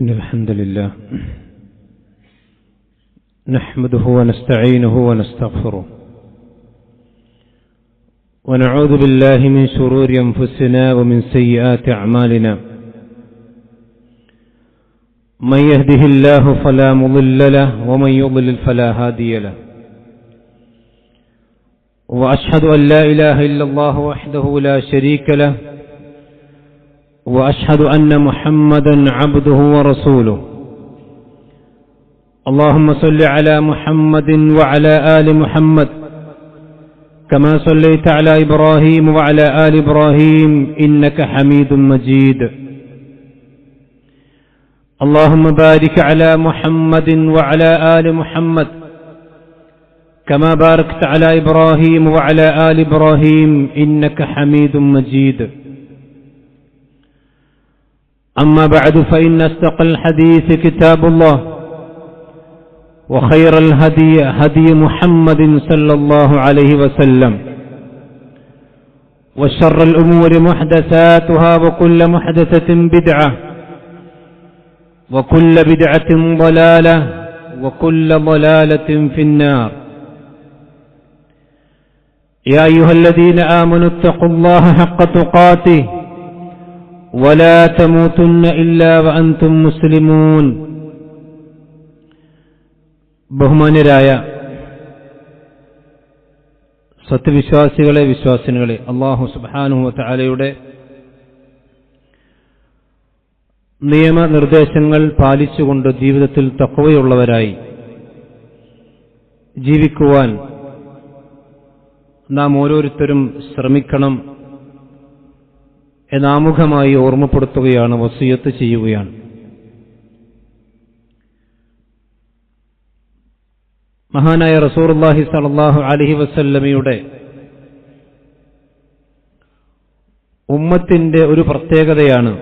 إن الحمد لله نحمده ونستعينه ونستغفره ونعوذ بالله من شرور أنفسنا ومن سيئات أعمالنا من يهده الله فلا مضل له ومن يضلل فلا هادي له وأشهد أن لا إله إلا الله وحده لا شريك له وأشهد أن محمدا عبده ورسوله اللهم صل على محمد وعلى آل محمد كما صليت على إبراهيم وعلى آل إبراهيم إنك حميد مجيد اللهم بارك على محمد وعلى آل محمد كما باركت على إبراهيم وعلى آل إبراهيم إنك حميد مجيد أما بعد فإن أصدق الحديث كتاب الله وخير الهدي هدي محمد صلى الله عليه وسلم وشر الأمور محدثاتها وكل محدثة بدعة وكل بدعة ضلالة وكل ضلالة في النار يا أيها الذين آمنوا اتقوا الله حق تقاته ولا تموتن إلا وأنتم مسلمون ബഹുമാന്യരായ സത്യവിശ്വാസികളെ വിശ്വാസിനികളെ അല്ലാഹു സുബ്ഹാനഹു വ തആലയുടെ നിയമനിർദ്ദേശങ്ങൾ പാലിച്ചുകൊണ്ട് ജീവിതത്തിൽ തഖ്വയുള്ളവരായി ജീവിക്കുവാൻ നാം ഓരോരുത്തരും ശ്രമിക്കണം എന്നാമുഖമായി ഓർമ്മപ്പെടുത്തുകയാണ്, വസിയത്ത് ചെയ്യുകയാണ്. മഹാനായ റസൂലുള്ളാഹി സ്വല്ലല്ലാഹു അലൈഹി വസല്ലമയുടെ ഉമ്മത്തിന്റെ ഒരു പ്രത്യേകതയാണ്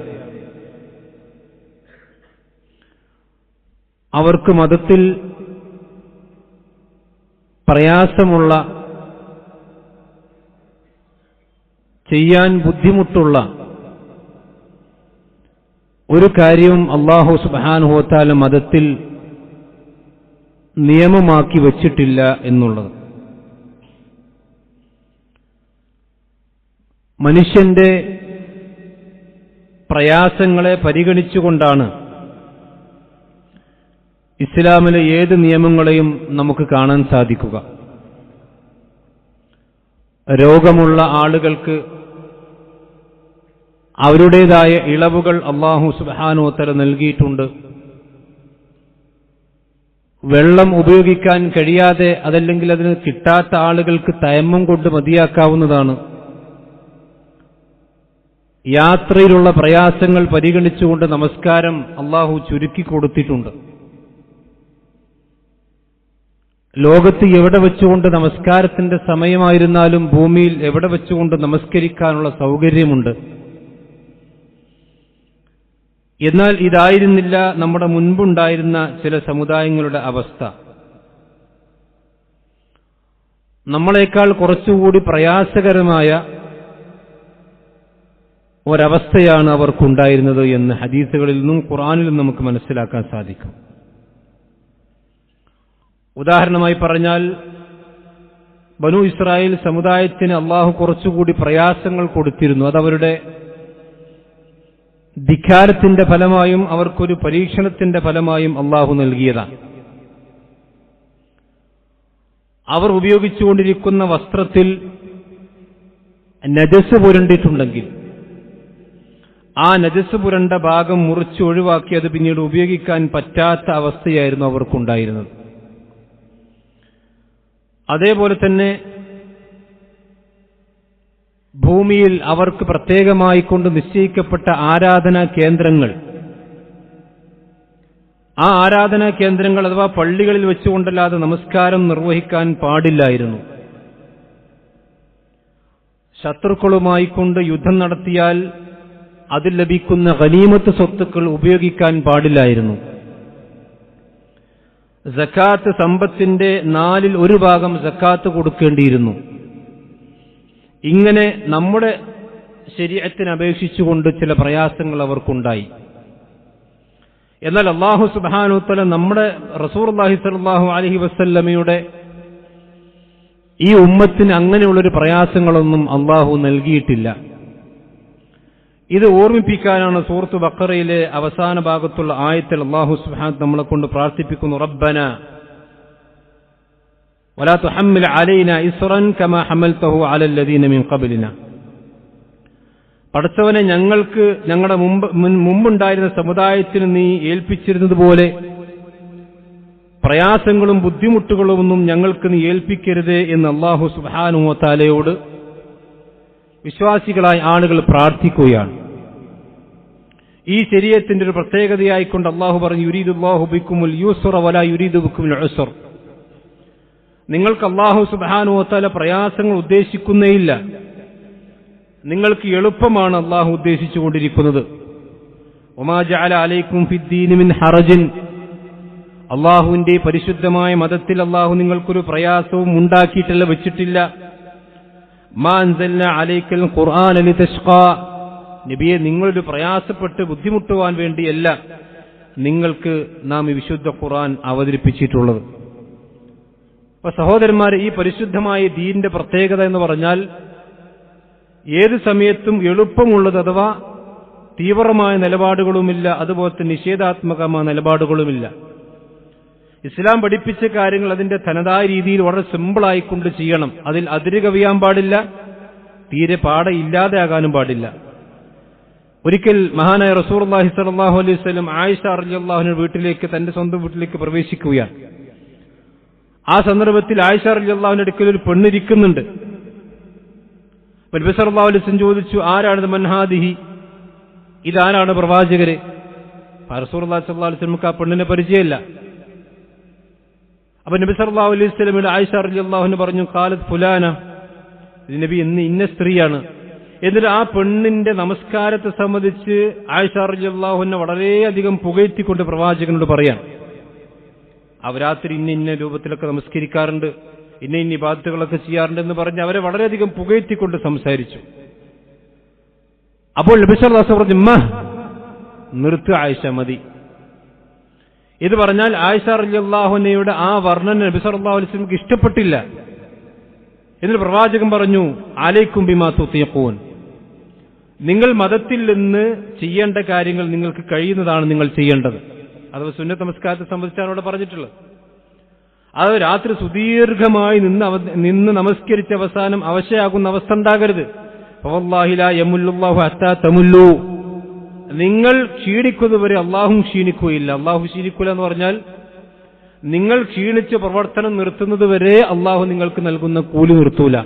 അവർക്ക് മതത്തിൽ പ്രയാസമുള്ള, ചെയ്യാൻ ബുദ്ധിമുട്ടുള്ള ഒരു കാര്യവും അല്ലാഹു സുബ്ഹാനഹു വ തആല മതത്തിൽ നിയമമാക്കി വച്ചിട്ടില്ല എന്നുള്ളത്. മനുഷ്യന്റെ പ്രയാസങ്ങളെ പരിഗണിച്ചുകൊണ്ടാണ് ഇസ്ലാമിലെ ഏത് നിയമങ്ങളെയും നമുക്ക് കാണാൻ സാധിക്കുക. രോഗമുള്ള ആളുകൾക്ക് അവരുടേതായ ഇളവുകൾ അല്ലാഹു സുബ്ഹാനഹു വ തആല നൽകിയിട്ടുണ്ട്. വെള്ളം ഉപയോഗിക്കാൻ കഴിയാതെ അതല്ലെങ്കിൽ അതിന് കിട്ടാത്ത ആളുകൾക്ക് തയമ്മം കൊണ്ട് മതിയാക്കാവുന്നതാണ്. യാത്രയിലുള്ള പ്രയാസങ്ങൾ പരിഗണിച്ചുകൊണ്ട് നമസ്കാരം അല്ലാഹു ചുരുക്കി കൊടുത്തിട്ടുണ്ട്. ലോകത്ത് എവിടെ വെച്ചുകൊണ്ട് നമസ്കാരത്തിന്റെ സമയമായിരുന്നാലും ഭൂമിയിൽ എവിടെ വെച്ചുകൊണ്ട് നമസ്കരിക്കാനുള്ള സൗകര്യമുണ്ട്. എന്നാൽ ഇതായിരുന്നില്ല നമ്മുടെ മുൻപുണ്ടായിരുന്ന ചില സമുദായങ്ങളുടെ അവസ്ഥ. നമ്മളെക്കാൾ കുറച്ചുകൂടി പ്രയാസകരമായ ഒരവസ്ഥയാണ് അവർക്കുണ്ടായിരുന്നത് എന്ന് ഹദീസുകളിൽ നിന്നും ഖുർആനിലും നമുക്ക് മനസ്സിലാക്കാൻ സാധിക്കും. ഉദാഹരണമായി പറഞ്ഞാൽ, ബനൂ ഇസ്രായേൽ സമുദായത്തിന് അള്ളാഹു കുറച്ചുകൂടി പ്രയാസങ്ങൾ കൊടുത്തിരുന്നു. അതവരുടെ ധിക്കാരത്തിന്റെ ഫലമായും അവർക്കൊരു പരീക്ഷണത്തിന്റെ ഫലമായും അള്ളാഹു നൽകിയതാണ്. അവർ ഉപയോഗിച്ചുകൊണ്ടിരിക്കുന്ന വസ്ത്രത്തിൽ നജസ് പുരണ്ടിട്ടുണ്ടെങ്കിൽ ആ നജസ് പുരണ്ട ഭാഗം മുറിച്ച് ഒഴിവാക്കി അത് പിന്നീട് ഉപയോഗിക്കാൻ പറ്റാത്ത അവസ്ഥയായിരുന്നു അവർക്കുണ്ടായിരുന്നത്. അതേപോലെ തന്നെ ഭൂമിയിൽ അവർക്ക് പ്രത്യേകമായി കൊണ്ട് നിശ്ചയിക്കപ്പെട്ട ആരാധനാ കേന്ദ്രങ്ങൾ, ആ ആരാധനാ കേന്ദ്രങ്ങൾ അഥവാ പള്ളികളിൽ വെച്ചുകൊണ്ടല്ലാതെ നമസ്കാരം നിർവഹിക്കാൻ പാടില്ലായിരുന്നു. ശത്രുക്കളുമായി കൊണ്ട് യുദ്ധം നടത്തിയാൽ അതിൽ ലഭിക്കുന്ന ഗനീമത്ത് സ്വത്തുക്കൾ ഉപയോഗിക്കാൻ പാടില്ലായിരുന്നു. സക്കാത്ത് സമ്പത്തിന്റെ 1/4 ഭാഗം സക്കാത്ത് കൊടുക്കേണ്ടിയിരുന്നു. ഇങ്ങനെ നമ്മുടെ ശരീഅത്തിനെ അപേക്ഷിച്ചുകൊണ്ട് ചില പ്രയാസങ്ങൾ അവർക്കുണ്ടായി. എന്നാൽ അല്ലാഹു സുബ്ഹാനഹു വ തആല നമ്മുടെ റസൂലുള്ളാഹി സ്വല്ലല്ലാഹു അലൈഹി വസല്ലമയുടെ ഈ ഉമ്മത്തിന് അങ്ങനെയുള്ളൊരു പ്രയാസങ്ങളൊന്നും അല്ലാഹു നൽകിയിട്ടില്ല. ഇത് ഓർമ്മിപ്പിക്കാനാണ് സൂറത്ത് ബഖറയിലെ അവസാന ഭാഗത്തുള്ള ആയത്തിൽ അല്ലാഹു സുബ്ഹാനഹു നമ്മളെ കൊണ്ട് പ്രാർത്ഥിപ്പിക്കുന്നു, റബ്ബന വലാ തുഹമ്മിൽ അലൈനാ ഇസ്റൻ കമാ ഹമൽതഹു അലൽ ലദീന മിൻ ഖബ്ലിനാ. പടച്ചവനെ, ഞങ്ങൾക്ക് ഞങ്ങളുടെ മുമ്പുണ്ടായിരുന്ന സമുദായത്തിന് നീ ഏൽപ്പിച്ചിരുന്നതുപോലെ പ്രയാസങ്ങളും ബുദ്ധിമുട്ടുകളും ഒന്നും ഞങ്ങൾക്ക് നീ ഏൽപ്പിക്കരുതേ എന്ന് അല്ലാഹു സുബ്ഹാനഹു വ തആലയോട് വിശ്വാസികളായ ആളുകൾ പ്രാർത്ഥിക്കുകയാണ്. ഈ ശരീഅത്തിന്റെ ഒരു പ്രത്യേകതയായിക്കൊണ്ട് അല്ലാഹു പറഞ്ഞു, യുരീദുല്ലാഹു ബിക്കുമുൽ യുസ്റ വലാ യുരീദു ബിക്കുമുൽ ഉസ്ർ. നിങ്ങൾക്ക് അല്ലാഹു സുബ്ഹാനഹു വ തആല പ്രയാസങ്ങൾ ഉദ്ദേശിക്കുന്നേയില്ല, നിങ്ങൾക്ക് എളുപ്പമാണ് അല്ലാഹു ഉദ്ദേശിച്ചുകൊണ്ടിരിക്കുന്നത്. വമാ ജഅല അലൈക്കും ഫിദ്ദീനി മിൻ ഹറജിൻ. അല്ലാഹുവിന്റെ പരിശുദ്ധമായ മതത്തിൽ അല്ലാഹു നിങ്ങൾക്കൊരു പ്രയാസവും ഉണ്ടാക്കിയിട്ടല്ല, വെച്ചിട്ടില്ല. മാ അൻസൽനാ അലൈക്കൽ ഖുർആന ലിതശ്ഖാ. നബിയെ, നിങ്ങളൊരു പ്രയാസപ്പെട്ട് ബുദ്ധിമുട്ടുവാൻ വേണ്ടിയല്ല നിങ്ങൾക്ക് നാം ഈ വിശുദ്ധ ഖുർആൻ അവതരിപ്പിച്ചിട്ടുള്ളത്. അപ്പൊ സഹോദരന്മാരെ, ഈ പരിശുദ്ധമായ ദീനിന്റെ പ്രത്യേകത എന്ന് പറഞ്ഞാൽ ഏത് സമയത്തും എളുപ്പമുള്ളത് അഥവാ തീവ്രമായ നിലപാടുകളുമില്ല, അതുപോലെ തന്നെ നിഷേധാത്മകമായ നിലപാടുകളുമില്ല. ഇസ്ലാം പഠിപ്പിച്ച കാര്യങ്ങൾ അതിന്റെ തനതായ രീതിയിൽ വളരെ സിമ്പിളായിക്കൊണ്ട് ചെയ്യണം. അതിൽ അതിര് കവിയാൻ പാടില്ല, തീരെ പാടയില്ലാതെ ആകാനും പാടില്ല. ഒരിക്കൽ മഹാനായ റസൂലുള്ളാഹി സ്വല്ലല്ലാഹു അലൈഹി വസല്ലം ആയിഷ റളിയല്ലാഹു അൻഹ വീട്ടിലേക്ക്, തന്റെ സ്വന്തം വീട്ടിലേക്ക് പ്രവേശിക്കുകയാണ്. ആ സന്ദർഭത്തിൽ ആയിഷ റളിയല്ലാഹു അൻഹയുടെ അടുക്കൽ ഒരു പെണ്ണിരിക്കുന്നുണ്ട്. നബി സല്ലല്ലാഹു അലൈഹി വസല്ലം ചോദിച്ചു, ആരാണിത്? മൻഹാദിഹി, ഇതാരാണ്? പ്രവാചകരെ. റസൂലുള്ളാഹി സ്വല്ലല്ലാഹു അലൈഹി വസല്ലം ആ പെണ്ണിനെ പരിചയമില്ല. അപ്പൊ നബി സല്ലല്ലാഹു അലൈഹി വസല്ലം ആയിഷ റളിയല്ലാഹു അൻഹ പറഞ്ഞു, ഖാലത് ഫുലാന, നബി ഇന്ന സ്ത്രീയാണ്. എന്നിട്ട് ആ പെണ്ണിന്റെ നമസ്കാരത്തെ സംബന്ധിച്ച് ആയിഷ റളിയല്ലാഹു അൻഹ വളരെയധികം പുകഴ്ത്തിക്കൊണ്ട് പ്രവാചകനോട് പറയാൻ, അവരാത്രി ഇന്ന രൂപത്തിലൊക്കെ നമസ്കരിക്കാറുണ്ട്, ഇന്ന ഇബാദത്തുകളൊക്കെ ചെയ്യാറുണ്ട് എന്ന് പറഞ്ഞ് അവരെ വളരെയധികം പുകഴ്ത്തിക്കൊണ്ട് സംസാരിച്ചു. അപ്പോൾ നബി സല്ലല്ലാഹു അലൈഹി വസല്ലം പറഞ്ഞു, നിർത്ത് ആയിഷ, മതി. ഇത് പറഞ്ഞാൽ ആയിഷ റളിയല്ലാഹു അൻഹയുടെ ആ വർണ്ണന നബി സല്ലല്ലാഹു അലൈഹി വസല്ലം ഇഷ്ടപ്പെട്ടില്ല. എന്നിട്ട് പ്രവാചകൻ പറഞ്ഞു, അലൈക്കും ബിമാ തുതീഖൂൻ, നിങ്ങൾ മതത്തിൽ നിന്ന് ചെയ്യേണ്ട കാര്യങ്ങൾ നിങ്ങൾക്ക് കഴിയുന്നതാണ് നിങ്ങൾ ചെയ്യേണ്ടത്. അഥവാ സുന്നത്ത് നമസ്കാരത്തെ സംബന്ധിച്ചാണ് അവിടെ പറഞ്ഞിട്ടുള്ളത്. അത് രാത്രി സുദീർഘമായി നിന്ന് നമസ്കരിച്ച അവസാനം അവശയാകുന്ന അവസ്ഥ ഉണ്ടാകരുത്. ഫവല്ലാഹി ലാ യമുല്ലുല്ലാഹു ഹത്താ തമുല്ലു, നിങ്ങൾ ക്ഷീണിക്കുന്നതുവരെ അള്ളാഹും ക്ഷീണിക്കുകയില്ല. അള്ളാഹു ക്ഷീണിക്കൂല എന്ന് പറഞ്ഞാൽ നിങ്ങൾ ക്ഷീണിച്ച് പ്രവർത്തനം നിർത്തുന്നത് വരെ അള്ളാഹു നിങ്ങൾക്ക് നൽകുന്ന കൂലി നിർത്തൂല.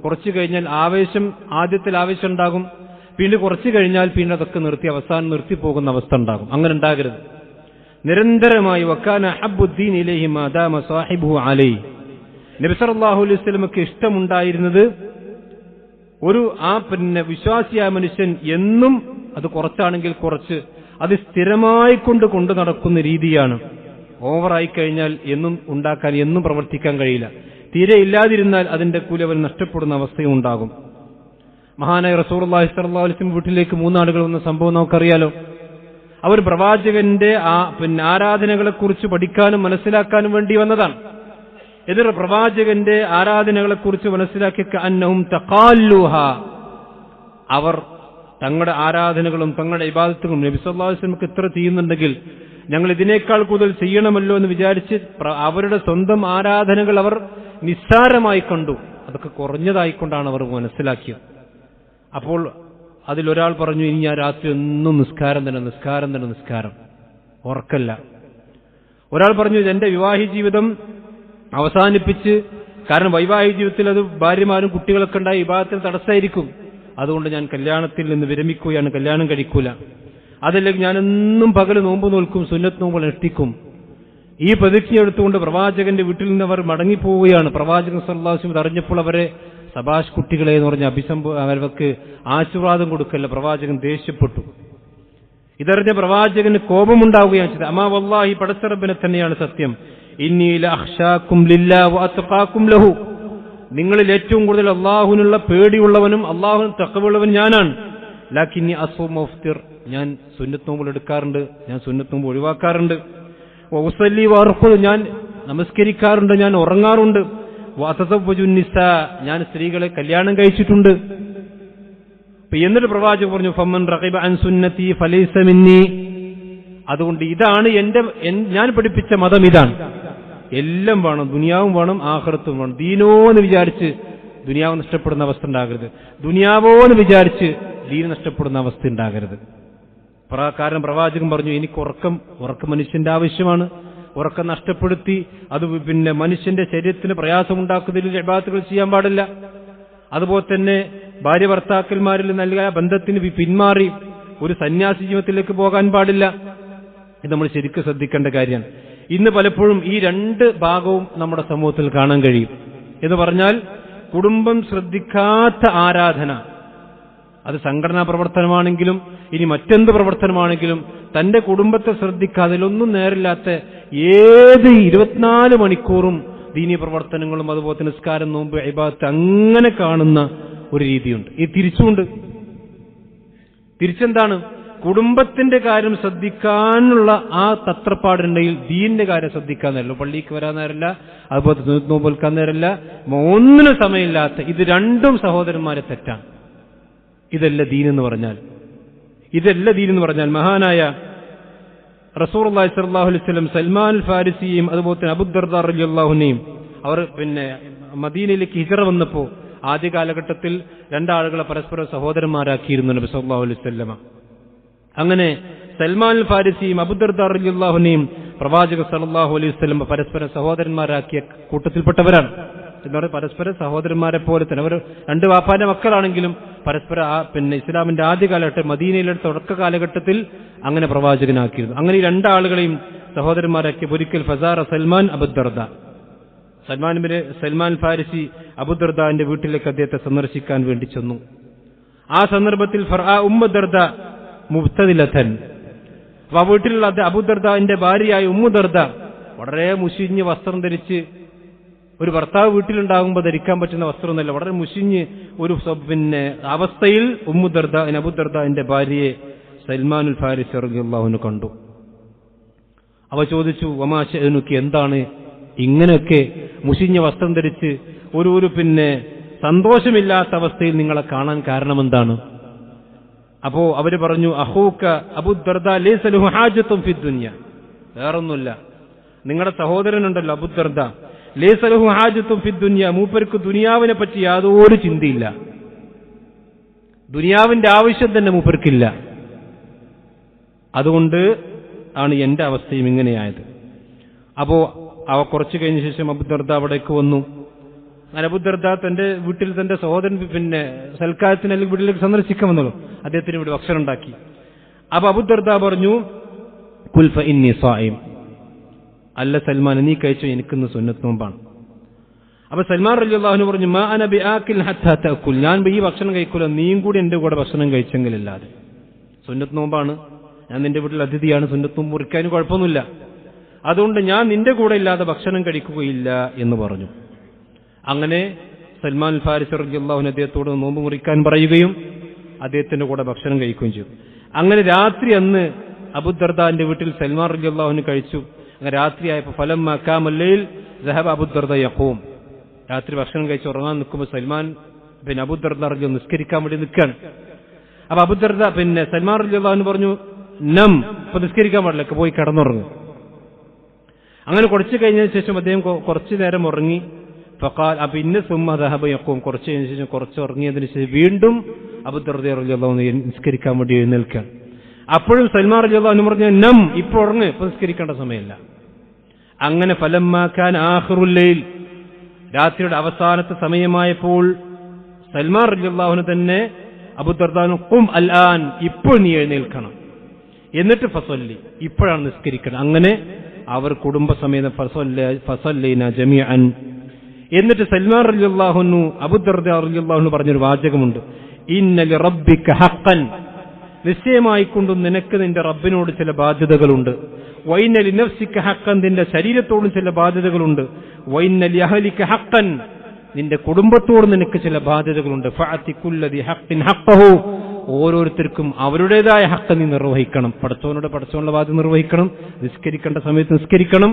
കുറച്ചു കഴിഞ്ഞാൽ ആദ്യത്തിൽ ആവേശം ഉണ്ടാകും, പിന്നെ കുറച്ചു കഴിഞ്ഞാൽ പിന്നെ അതൊക്കെ നിർത്തി അവസാനം നിർത്തിപ്പോകുന്ന അവസ്ഥ ഉണ്ടാകും. അങ്ങനെ ഉണ്ടാകരുത്. നിരന്തരമായി വക്കാന ഹബ്ബുദ്ദീൻ ഇലൈഹി മാ ദാമ സാഹിബുഹു അലൈഹി. നബി സല്ലല്ലാഹു അലൈഹി വസല്ലമക്ക് ഇഷ്ടമുണ്ടായിരുന്നത് വിശ്വാസിയായ മനുഷ്യൻ എന്നും, അത് കുറച്ചാണെങ്കിൽ കുറച്ച്, അത് സ്ഥിരമായി കൊണ്ടു നടക്കുന്ന രീതിയാണ്. ഓവറായി കഴിഞ്ഞാൽ എന്നും ഉണ്ടാക്കാൻ, എന്നും പ്രവർത്തിക്കാൻ കഴിയില്ല. തീരെ ഇല്ലാതിരുന്നാൽ അതിന്റെ കൂലി അവൻ നഷ്ടപ്പെടുന്ന അവസ്ഥയും ഉണ്ടാകും. മഹാനായ റസൂലുള്ളാഹി സ്വല്ലല്ലാഹു അലൈഹി വസല്ലം വീട്ടിലേക്ക് 3 ആളുകൾ വന്ന സംഭവം നമുക്കറിയാലോ. അവർ പ്രവാചകന്റെ ആരാധനകളെക്കുറിച്ച് പഠിക്കാനും മനസ്സിലാക്കാനും വേണ്ടി വന്നതാണ്. എന്നിട്ട് പ്രവാചകന്റെ ആരാധനകളെക്കുറിച്ച് മനസ്സിലാക്കിയ അന്നഹും തഖാല്ലുഹ, അവർ തങ്ങളുടെ ആരാധനകളും തങ്ങളുടെ ഇബാദത്തുകളും നബി സല്ലല്ലാഹു അലൈഹി വസല്ലം ഇത്ര ചെയ്യുന്നുണ്ടെങ്കിൽ ഞങ്ങൾ ഇതിനേക്കാൾ കൂടുതൽ ചെയ്യണമല്ലോ എന്ന് വിചാരിച്ച് അവരുടെ സ്വന്തം ആരാധനകൾ അവർ നിസ്സാരമായി കണ്ടു. അതൊക്കെ കുറഞ്ഞതായിക്കൊണ്ടാണ് അവർ മനസ്സിലാക്കിയത്. അപ്പോൾ അതിലൊരാൾ പറഞ്ഞു, ഇനി ഞാൻ രാത്രി ഒന്നും നിസ്കാരം, ഉറക്കല്ല. ഒരാൾ പറഞ്ഞു, എന്റെ വിവാഹി ജീവിതം അവസാനിപ്പിച്ച്, കാരണം വൈവാഹിക ജീവിതത്തിൽ അത് ഭാര്യമാരും കുട്ടികളൊക്കെ ഉണ്ടായി വിവാഹത്തിൽ തടസ്സമായിരിക്കും, അതുകൊണ്ട് ഞാൻ കല്യാണത്തിൽ നിന്ന് വിരമിക്കുകയാണ്, കല്യാണം കഴിക്കൂല. അതല്ലെങ്കിൽ ഞാൻ എന്നും പകല് നോമ്പ് നോൽക്കും, സുന്നത്ത് നോമ്പ് അനുഷ്ഠിക്കും. ഈ പ്രതിജ്ഞ എടുത്തുകൊണ്ട് പ്രവാചകന്റെ വീട്ടിൽ നിന്ന് അവർ മടങ്ങിപ്പോവുകയാണ്. പ്രവാചകൻ സല്ലല്ലാഹു അലൈഹി വസല്ലം അറിഞ്ഞപ്പോൾ അവരെ സബാഷ് കുട്ടികളെ എന്ന് പറഞ്ഞ അവർക്ക് ആശീർവാദം കൊടുക്കല്ല, പ്രവാചകൻ ദേഷ്യപ്പെട്ടു. ഇതറിഞ്ഞ പ്രവാചകന് കോപമുണ്ടാവുകയാണ് ചെയ്തത്. അമാ വല്ലാഹി, പടച്ചറബിനെ തന്നെയാണ് സത്യം, ഇന്നി ലഅഖ്ശാകും ലില്ലാഹി വഅത്ഖാകും ലഹു, നിങ്ങളിൽ ഏറ്റവും കൂടുതൽ അള്ളാഹുവിനുള്ള പേടിയുള്ളവനും അള്ളാഹുവിന് തഖ്വയുള്ളവൻ ഞാനാണ്. ലാകിന്നി അസ്വമു വഅഫ്തിർ ഞാൻ സുന്നത്ത് നോമ്പുകൾ എടുക്കാറുണ്ട്, ഞാൻ സുന്നത്ത് നോമ്പ് ഒഴിവാക്കാറുണ്ട്. വഉസല്ലി വഅർഖുദ്, ഞാൻ നമസ്കരിക്കാറുണ്ട്, ഞാൻ ഉറങ്ങാറുണ്ട്. വഅതസവ്വജു നിസാ, ഞാൻ സ്ത്രീകളെ കല്യാണം കഴിച്ചിട്ടുണ്ട്. എന്നിട്ട് പ്രവാചകൻ പറഞ്ഞു ഫമൻ റഗിബ അൻ സുന്നതി ഫലൈസ മിന്നി. അതുകൊണ്ട് ഇതാണ് ഞാൻ പഠിപ്പിച്ച മതം, ഇതാണ്. എല്ലാം വേണം, ദുനിയാവും വേണം, ആഖിറത്തും വേണം. ദീനോ എന്ന് വിചാരിച്ച് ദുനിയാവ് നഷ്ടപ്പെടുന്ന അവസ്ഥ ഉണ്ടാകരുത്, ദുനിയാവോ എന്ന് വിചാരിച്ച് ദീൻ നഷ്ടപ്പെടുന്ന അവസ്ഥ ഉണ്ടാകരുത്. കാരണം പ്രവാചകൻ പറഞ്ഞു എനിക്ക് ഉറക്കം മനുഷ്യന്റെ ആവശ്യമാണ്. ഉറക്കം നഷ്ടപ്പെടുത്തി അത് മനുഷ്യന്റെ ശരീരത്തിന് പ്രയാസമുണ്ടാക്കുന്നതിൽ ഇബാദത്തുകൾ ചെയ്യാൻ പാടില്ല. അതുപോലെ തന്നെ ഭാര്യ ഭർത്താക്കന്മാരിൽ നൽകിയ ബന്ധത്തിന് പിന്മാറി ഒരു സന്യാസി ജീവിതത്തിലേക്ക് പോകാൻ പാടില്ല. ഇത് നമ്മൾ ശരിക്കും ശ്രദ്ധിക്കേണ്ട കാര്യമാണ്. ഇന്ന് പലപ്പോഴും ഈ രണ്ട് ഭാഗവും നമ്മുടെ സമൂഹത്തിൽ കാണാൻ കഴിയും. എന്ന് പറഞ്ഞാൽ കുടുംബം ശ്രദ്ധിക്കാത്ത ആരാധന, അത് സംഘടനാ പ്രവർത്തനമാണെങ്കിലും ഇനി മറ്റെന്ത് പ്രവർത്തനമാണെങ്കിലും തന്റെ കുടുംബത്തെ ശ്രദ്ധിക്കാതെ അതിലൊന്നും നേരില്ലാത്ത ഏത് 24 മണിക്കൂറും ദീനീ പ്രവർത്തനങ്ങളും അതുപോലെ തന്നെ നിസ്കാരം, നോമ്പ്, ഇബാദത്ത് അങ്ങനെ കാണുന്ന ഒരു രീതിയുണ്ട്. ഈ തിരിച്ചെന്താണ്? കുടുംബത്തിന്റെ കാര്യം ശ്രദ്ധിക്കാനുള്ള ആ തത്രപ്പാടുണ്ടെങ്കിൽ ദീനിന്റെ കാര്യം ശ്രദ്ധിക്കാൻ നേരല്ല, പള്ളിക്ക് വരാൻ നേരല്ല, അതുപോലെ നോമ്പ് നിൽക്കാൻ നേരല്ല, ഒന്നിനും സമയമില്ലാത്ത ഇത് രണ്ടും സഹോദരന്മാരെ തെറ്റാണ്. ഇതല്ല ദീനെന്ന് പറഞ്ഞാൽ മഹാനായ റസൂലുള്ളാഹി സ്വല്ലല്ലാഹു അലൈഹി വസല്ലം സൽമാൻ ഫാരിസിയും അതുപോലെ തന്നെ അബൂദർദാ റളിയല്ലാഹു അൻഹുയും അവർ മദീനയിലേക്ക് ഹിജ്റ വന്നപ്പോൾ ആദ്യ കാലഘട്ടത്തിൽ രണ്ടാളുകളെ പരസ്പരം സഹോദരന്മാരാക്കിയിരുന്നു നബി സല്ലല്ലാഹു അലൈഹി വസല്ലം. അങ്ങനെ സൽമാൻ ഫാരിസിയും അബൂദർദാ റളിയല്ലാഹു അൻഹുയും പ്രവാചക സല്ലല്ലാഹു അലൈഹി വസല്ലം പരസ്പരം സഹോദരന്മാരാക്കിയ കൂട്ടത്തിൽപ്പെട്ടവരാണ്. എന്ന് പറഞ്ഞാൽ പരസ്പര സഹോദരന്മാരെ പോലെ തന്നെ അവർ രണ്ട് വാപ്പാന്റെ മക്കളാണെങ്കിലും പരസ്പരം ഇസ്ലാമിന്റെ ആദ്യ കാലഘട്ടം മദീനയിലെ തുടക്ക കാലഘട്ടത്തിൽ അങ്ങനെ പ്രവാചകനാക്കിയിരുന്നു. അങ്ങനെ ഈ രണ്ടാളുകളെയും സഹോദരന്മാരാക്കിയ ഒരിക്കൽ ഫസാറ സൽമാൻ അബൂദർദ, സൽമാൻ ഫാരിസി അബൂദർദാന്റെ വീട്ടിലേക്ക് അദ്ദേഹത്തെ സന്ദർശിക്കാൻ വേണ്ടി ചെന്നു. ആ സന്ദർഭത്തിൽ ഉമ്മു ദർദ മുബ്തദിലതൻ, ആ വീട്ടിലുള്ള അബൂദർദാന്റെ ഭാര്യയായ ഉമ്മു ദർദ വളരെ മുഷിഞ്ഞ് വസ്ത്രം ധരിച്ച്, ഒരു ഭർത്താവ് വീട്ടിലുണ്ടാകുമ്പോൾ ധരിക്കാൻ പറ്റുന്ന വസ്ത്രമൊന്നുമല്ല, വളരെ മുഷിഞ്ഞ് ഒരു അവസ്ഥയിൽ അബൂദർദാന്റെ ഭാര്യയെ സൽമാനുൽ ഫാരിസി റളിയല്ലാഹു അൻഹു കണ്ടു. അവ ചോദിച്ചു വമാ ശഅനുകി, എന്താണ് ഇങ്ങനെയൊക്കെ മുഷിഞ്ഞ വസ്ത്രം ധരിച്ച് ഒരു സന്തോഷമില്ലാത്ത അവസ്ഥയിൽ നിങ്ങളെ കാണാൻ കാരണമെന്താണ്? അപ്പോ അവര് പറഞ്ഞു അഖൂക അബൂദർദാ ലൈസ ലഹു ഹാജത്തുൻ ഫിദ് ദുനിയ, വേറൊന്നുമില്ല, നിങ്ങളുടെ സഹോദരനുണ്ടല്ലോ അബൂദർദാ, ലൈസ ലഹു ഹാജത്തുൻ ഫിദ് ദുനിയ, മൂപ്പർക്ക് ദുനിയാവിനെ പറ്റി യാതൊരു ചിന്തയില്ല, ദുനിയാവിന്റെ ആവശ്യം തന്നെ മൂപ്പർക്കില്ല. അതുകൊണ്ട് ആണ് എന്റെ അവസ്ഥയും ഇങ്ങനെയായത്. അപ്പോ കുറച്ചു കഴിഞ്ഞ ശേഷം അബൂദർദാ അവിടേക്ക് വന്നു. അങ്ങനെ അബൂദർദാ തന്റെ വീട്ടിൽ തന്റെ സഹോദരൻ സൽക്കാരത്തിന് അല്ലെങ്കിൽ വീട്ടിലേക്ക് സന്ദർശിക്കാൻ വന്നല്ലോ, അദ്ദേഹത്തിന് ഇവിടെ ഭക്ഷണം ഉണ്ടാക്കി. അപ്പൊ അബൂദർദാ പറഞ്ഞു കുൽ ഫഇന്നി സായിം, അല്ല സൽമാൻ നീ കഴിച്ചോ, എനിക്കിന്ന് സുന്നത്ത് നോമ്പാണ്. അപ്പൊ സൽമാൻ റളിയല്ലാഹു അൻഹു പറഞ്ഞു മാ അന ബിആകിൽ ഹത്താ തഅകുൽ, ഞാൻ ഈ ഭക്ഷണം കഴിക്കൂല നീയും കൂടി എന്റെ കൂടെ ഭക്ഷണം കഴിച്ചെങ്കിലല്ലാതെ. സുന്നത്ത് നോമ്പാണ്, ഞാൻ നിന്റെ വീട്ടിൽ അതിഥിയാണ്, സുന്നത്ത് നോമ്പ് മുറിക്കാനും കുഴപ്പമൊന്നുമില്ല, അതുകൊണ്ട് ഞാൻ നിന്റെ കൂടെ ഇല്ലാതെ ഭക്ഷണം കഴിക്കുകയില്ല എന്ന് പറഞ്ഞു. അങ്ങനെ സൽമാൻ ഫാരിസി റളിയല്ലാഹു അൻഹു അദ്ദേഹത്തോട് നോമ്പ് മുറിക്കാൻ പറയുകയും അദ്ദേഹത്തിന്റെ കൂടെ ഭക്ഷണം കഴിക്കുകയും ചെയ്തു. അങ്ങനെ രാത്രി അന്ന് അബൂദർദാന്റെ വീട്ടിൽ സൽമാൻ റളിയല്ലാഹു അൻഹു കഴിച്ചു. അങ്ങനെ രാത്രിയായപ്പോൾ ഫലമ്മ കാമൽ ലൈൽ ദഹബ അബൂദർദാ യഖൂം, രാത്രി ഭക്ഷണം കഴിച്ച് ഉറങ്ങാൻ നിൽക്കുമ്പോൾ സൽമാൻ അബൂദർദാ റളിയല്ലാഹു നിസ്കരിക്കാൻ വേണ്ടി നിൽക്കുകയാണ്. അപ്പൊ അബൂദർദാ സൽമാൻ റളിയല്ലാഹു അൻഹു പറഞ്ഞു നം, ഇപ്പൊ നിസ്കരിക്കാൻ പാടില്ല, പോയി കിടന്നുറങ്ങും. അങ്ങനെ കുറച്ച് കഴിഞ്ഞതിന് ശേഷം അദ്ദേഹം കുറച്ചു നേരം ഉറങ്ങി. ഫഖാൽ, പിന്നെ സുമ്മ ദഹബ യഖൂം, കുറച്ച് കഴിഞ്ഞ ശേഷം കുറച്ച് ഉറങ്ങിയതിന് ശേഷം വീണ്ടും അബൂദർദാ റളിയല്ലാഹു അൻഹു നിസ്കരിക്കാൻ വേണ്ടി എഴുന്നേൽക്കാൻ. അപ്പോഴും സൽമാൻ റളിയല്ലാഹു അൻഹു പറഞ്ഞു നം, ഇപ്പൊ ഉറങ്ങ്, ഇപ്പൊ നിസ്കരിക്കേണ്ട സമയമില്ല. അങ്ങനെ ഫലമ്മാ കാന ആഖിറുൽ ലൈൽ, രാത്രിയുടെ അവസാനത്തെ സമയമായപ്പോൾ സൽമാൻ റളിയല്ലാഹു അൻഹു തന്നെ അബൂദർദാനു ഖും അൽ ആൻ, ഇപ്പോൾ നീ എഴുന്നേൽക്കണം, എന്നിട്ട് ഫസല്ലി, ഇപ്പോഴാണ് നിസ്കരിക്കണം. അങ്ങനെ അവർ കുടുംബസമേതം ഫസല്ലൈന ജമീഅൻ. എന്നിട്ട് സൽമാൻ റളിയല്ലാഹു അൻഹു അബൂദർദാ റളിയല്ലാഹു അൻഹു പറഞ്ഞൊരു വാചകമുണ്ട്, ഇന്ന ലിറബ്ബിക ഹഖൻ, നിശ്ചയമായിക്കൊണ്ടും നിനക്ക് നിന്റെ റബ്ബിനോട് ചില ബാധ്യതകളുണ്ട്. വൈന്ന ലിനഫ്സിക ഹഖൻ, നിന്റെ ശരീരത്തോടും ചില ബാധ്യതകളുണ്ട്. വൈന്ന ലിഅഹ്ലിക ഹഖൻ, നിന്റെ കുടുംബത്തോട് നിനക്ക് ചില ബാധ്യതകളുണ്ട്. ഫഅതി കുല്ലദി ഹഖിൻ ഹഖഹു ഓരോരുത്തർക്കും അവരുടേതായ ഹക്ക് നീ നിർവഹിക്കണം. പടച്ചവനുള്ള ബാധ്യത നിർവഹിക്കണം, നിസ്കരിക്കേണ്ട സമയത്ത് നിസ്കരിക്കണം.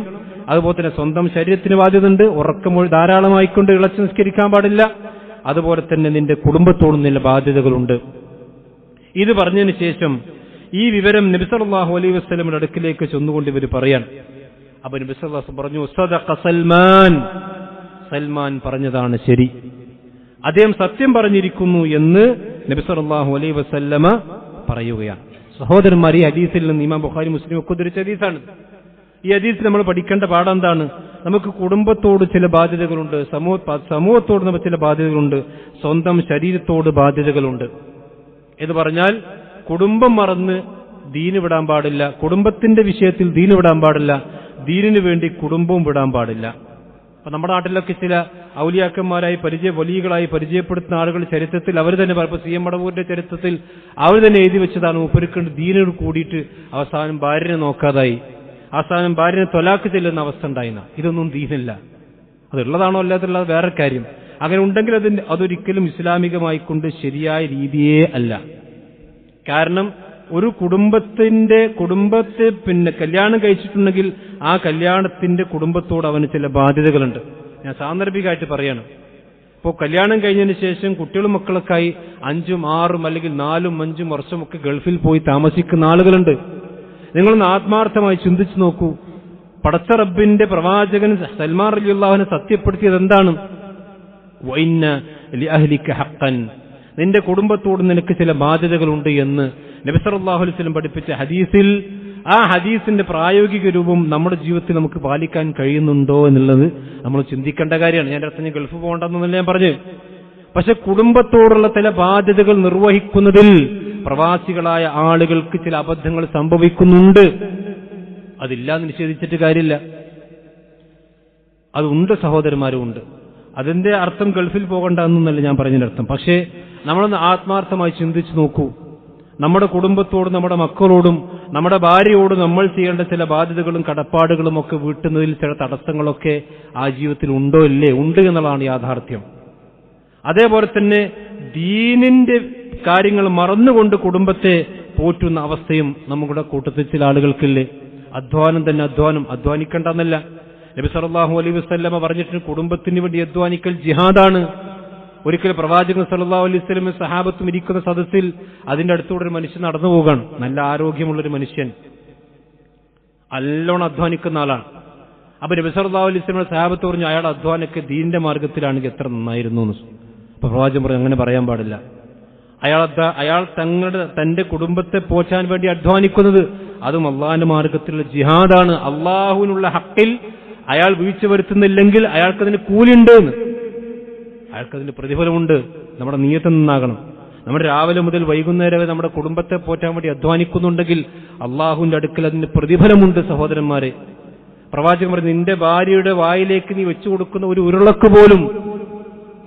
അതുപോലെ തന്നെ സ്വന്തം ശരീരത്തിന് ബാധ്യതയുണ്ട്, ഉറക്കമൊഴി ധാരാളമായിക്കൊണ്ട് ഇളച്ച് നിസ്കരിക്കാൻ പാടില്ല. അതുപോലെ തന്നെ നിന്റെ കുടുംബത്തോടും നിന്റെ ബാധ്യതകളുണ്ട്. ഇത് പറഞ്ഞതിന് ശേഷം ഈ വിവരം നബി സല്ലല്ലാഹു അലൈഹി വസല്ലമയുടെ അടുക്കിലേക്ക് ചെന്നുകൊണ്ട് ഇവർ പറയാൻ. അപ്പൊ നബി സല്ലല്ലാഹു അലൈഹി വസല്ലം പറഞ്ഞു, സദഖ സൽമാൻ, സൽമാൻ പറഞ്ഞതാണ് ശരി, അദ്ദേഹം സത്യം പറഞ്ഞിരിക്കുന്നു എന്ന് നബി സല്ലല്ലാഹു അലൈഹി വസല്ലമ പറയുകയാണ്. സഹോദരന്മാർ, ഈ ഹദീസിൽ നിന്ന് ഇമാം ബുഖാരി മുസ്ലിം ഒക്കെ ഉദ്ധരിച്ച ഹദീസാണ്. ഈ ഹദീസിൽ നമ്മൾ പഠിക്കേണ്ട പാഠം എന്താണ്? നമുക്ക് കുടുംബത്തോട് ചില ബാധ്യതകളുണ്ട്, സമൂഹത്തോട് നമുക്ക് ചില ബാധ്യതകളുണ്ട്, സ്വന്തം ശരീരത്തോട് ബാധ്യതകളുണ്ട്. എന്ന് പറഞ്ഞാൽ കുടുംബം മറന്ന് ദീന് വിടാൻ പാടില്ല, കുടുംബത്തിന്റെ വിഷയത്തിൽ ദീന് വിടാൻ പാടില്ല, ദീനിനു വേണ്ടി കുടുംബവും വിടാൻ പാടില്ല. അപ്പൊ നമ്മുടെ നാട്ടിലൊക്കെ ചില ഔലിയാക്കന്മാരായി വലിയകളായി പരിചയപ്പെടുത്തുന്ന ആളുകൾ ചരിത്രത്തിൽ അവർ തന്നെ പറയുമ്പോൾ സി എം മടവൂരിന്റെ ചരിത്രത്തിൽ അവർ തന്നെ എഴുതി വെച്ചതാണ്, മൂപ്പർക്ക് ദീനോട് കൂടിയിട്ട് അവസാനം ഭാര്യനെ നോക്കാതായി, അവസാനം ഭാര്യനെ തൊലാക്ക് ചെല്ലുന്ന അവസ്ഥ ഉണ്ടായിന്ന. ഇതൊന്നും ദീനില്ല. അതുള്ളതാണോ അല്ലാതുള്ളത് വേറെ കാര്യം. അങ്ങനെ ഉണ്ടെങ്കിൽ അതൊരിക്കലും ഇസ്ലാമികമായിക്കൊണ്ട് ശരിയായ രീതിയേ അല്ല. കാരണം ഒരു കുടുംബത്തെ കല്യാണം കഴിച്ചിട്ടുണ്ടെങ്കിൽ ആ കല്യാണത്തിന്റെ കുടുംബത്തോട് അവന് ചില ബാധ്യതകളുണ്ട്. ഞാൻ സാന്ദർഭികമായിട്ട് പറയാണ്. ഇപ്പോൾ കല്യാണം കഴിഞ്ഞതിന് ശേഷം കുട്ടികളും മക്കളൊക്കെയായി 5, 6 അല്ലെങ്കിൽ 4, 5 വർഷമൊക്കെ ഗൾഫിൽ പോയി താമസിക്കുന്ന ആളുകളുണ്ട്. നിങ്ങളൊന്ന് ആത്മാർത്ഥമായി ചിന്തിച്ചു നോക്കൂ. പടച്ച റബ്ബിന്റെ പ്രവാചകൻ സൽമാൻ റളിയല്ലാഹു അൻഹു സത്യപ്പെടുത്തിയത് എന്താണ്? വഇന്ന ലിഅഹ്ലിക ഹഖ്ഖൻ, നിന്റെ കുടുംബത്തോട് നിനക്ക് ചില ബാധ്യതകളുണ്ട് എന്ന് നബി സല്ലല്ലാഹു അലൈഹി വസല്ലം പഠിപ്പിച്ച ഹദീസിൽ, ആ ഹദീസിന്റെ പ്രായോഗിക രൂപം നമ്മുടെ ജീവിതത്തിൽ നമുക്ക് പാലിക്കാൻ കഴിയുന്നുണ്ടോ എന്നുള്ളത് നമ്മൾ ചിന്തിക്കേണ്ട കാര്യമാണ്. ഞാൻ അർത്ഥം ഗൾഫ് പോകണ്ടെന്നല്ല ഞാൻ പറഞ്ഞു. പക്ഷെ കുടുംബത്തോടുള്ള ചില ബാധ്യതകൾ നിർവഹിക്കുന്നതിൽ പ്രവാസികളായ ആളുകൾക്ക് ചില അബദ്ധങ്ങൾ സംഭവിക്കുന്നുണ്ട്. അതില്ലാന്ന് നിഷേധിച്ചിട്ട് കാര്യമില്ല, അതുണ്ട് സഹോദരന്മാരും ഉണ്ട്. അതിന്റെ അർത്ഥം ഗൾഫിൽ പോകണ്ട എന്നല്ല ഞാൻ പറഞ്ഞതിന്റെ അർത്ഥം. പക്ഷേ നമ്മളൊന്ന് ആത്മാർത്ഥമായി ചിന്തിച്ചു നോക്കൂ. നമ്മുടെ കുടുംബത്തോടും നമ്മുടെ മക്കളോടും നമ്മുടെ ഭാര്യയോടും നമ്മൾ ചെയ്യേണ്ട ചില ബാധ്യതകളും കടപ്പാടുകളും ഒക്കെ വീട്ടുന്നതിൽ ചില തടസ്സങ്ങളൊക്കെ ആ ജീവിതത്തിൽ ഉണ്ടോ ഇല്ലേ? ഉണ്ട് എന്നുള്ളതാണ് യാഥാർത്ഥ്യം. അതേപോലെ തന്നെ ദീനിന്റെ കാര്യങ്ങൾ മറന്നുകൊണ്ട് കുടുംബത്തെ പോറ്റുന്ന അവസ്ഥയും നമ്മുടെ കൂട്ടത്തിൽ ചില ആളുകൾക്കില്ലേ? അധ്വാനം തന്നെ അധ്വാനിക്കണ്ടെന്നല്ല. നബി സല്ലല്ലാഹു അലൈഹി വസല്ലമ പറഞ്ഞിട്ട് കുടുംബത്തിന് വേണ്ടി അധ്വാനിക്കൽ ജിഹാദാണ്. ഒരിക്കൽ പ്രവാചകൻ സല്ലല്ലാഹു അലൈഹി വസല്ലം സഹാബത്തും ഇരിക്കുന്ന സദസ്സിൽ അതിന്റെ അടുത്തൂടെ ഒരു മനുഷ്യൻ നടന്നു പോകാണ്. നല്ല ആരോഗ്യമുള്ളൊരു മനുഷ്യൻ, നല്ലോണം അധ്വാനിക്കുന്ന ആളാണ്. അപ്പൊ നബി സല്ലല്ലാഹു അലൈഹി വസല്ലം സഹാബത്ത് പറഞ്ഞു, അയാളുടെ അധ്വാനമൊക്കെ ദീനിന്റെ മാർഗത്തിലാണെങ്കിൽ എത്ര നന്നായിരുന്നു എന്ന്. അപ്പൊ പ്രവാചകൻ പറഞ്ഞു, അങ്ങനെ പറയാൻ പാടില്ല. അയാൾ തന്റെ കുടുംബത്തെ പോറ്റാൻ വേണ്ടി അധ്വാനിക്കുന്നത് അതും അള്ളാഹിന്റെ മാർഗത്തിലുള്ള ജിഹാദാണ്. അള്ളാഹുവിനുള്ള ഹക്കിൽ അയാൾ വീഴ്ച വരുത്തുന്നില്ലെങ്കിൽ അയാൾക്കതിന് കൂലിയുണ്ട്, അയാൾക്കതിന് പ്രതിഫലമുണ്ട്. നമ്മുടെ നിയ്യത്ത് നന്നാകണം. നമ്മുടെ രാവിലെ മുതൽ വൈകുന്നേരം വരെ നമ്മുടെ കുടുംബത്തെ പോറ്റാൻ വേണ്ടി അധ്വാനിക്കുന്നുണ്ടെങ്കിൽ അള്ളാഹുവിന്റെ അടുക്കൽ അതിന് പ്രതിഫലമുണ്ട്. സഹോദരന്മാരെ, പ്രവാചകൻ പറഞ്ഞു, നിന്റെ ഭാര്യയുടെ വായിലേക്ക് നീ വെച്ചു കൊടുക്കുന്ന ഒരു ഉരുളക്ക് പോലും,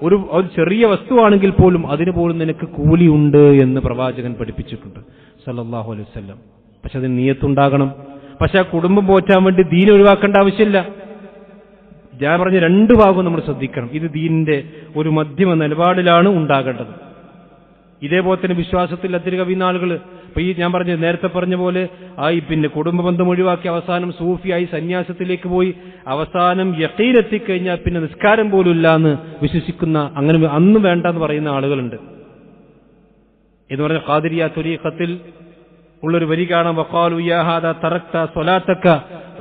ഒരു ചെറിയ വസ്തുവാണെങ്കിൽ പോലും അതിന് പോലും നിനക്ക് കൂലിയുണ്ട് എന്ന് പ്രവാചകൻ പഠിപ്പിച്ചിട്ടുണ്ട് സല്ലല്ലാഹു അലൈഹി വസല്ലം. പക്ഷെ അതിന് നിയ്യത്തുണ്ടാകണം. പക്ഷെ ആ കുടുംബം പോറ്റാൻ വേണ്ടി ദീൻ ഒഴിവാക്കേണ്ട ആവശ്യമില്ല. ഞാൻ പറഞ്ഞ 2 ഭാഗവും നമ്മൾ ശ്രദ്ധിക്കണം. ഇത് ദീനിന്റെ ഒരു മധ്യമ നിലപാടിലാണ് ഉണ്ടാകേണ്ടത്. ഇതേപോലെ തന്നെ വിശ്വാസത്തിൽ അതിര് കവിയുന്ന ആളുകൾ, ഇപ്പൊ ഈ ഞാൻ നേരത്തെ പറഞ്ഞ പോലെ കുടുംബ ബന്ധം ഒഴിവാക്കി അവസാനം സൂഫിയായി സന്യാസത്തിലേക്ക് പോയി അവസാനം യഖീനെത്തിക്കഴിഞ്ഞാൽ പിന്നെ നിസ്കാരം പോലും ഇല്ല എന്ന് വിശ്വസിക്കുന്ന, അങ്ങനെ അന്ന് വേണ്ടെന്ന് പറയുന്ന ആളുകളുണ്ട്. എന്ന് പറഞ്ഞ ഖാദിരിയ തുരീഖത്തിൽ ഉള്ളൊരു വരി കാണാം, വഖാലു യാ ഹാദാ തറക്ത സ്വലാത്തക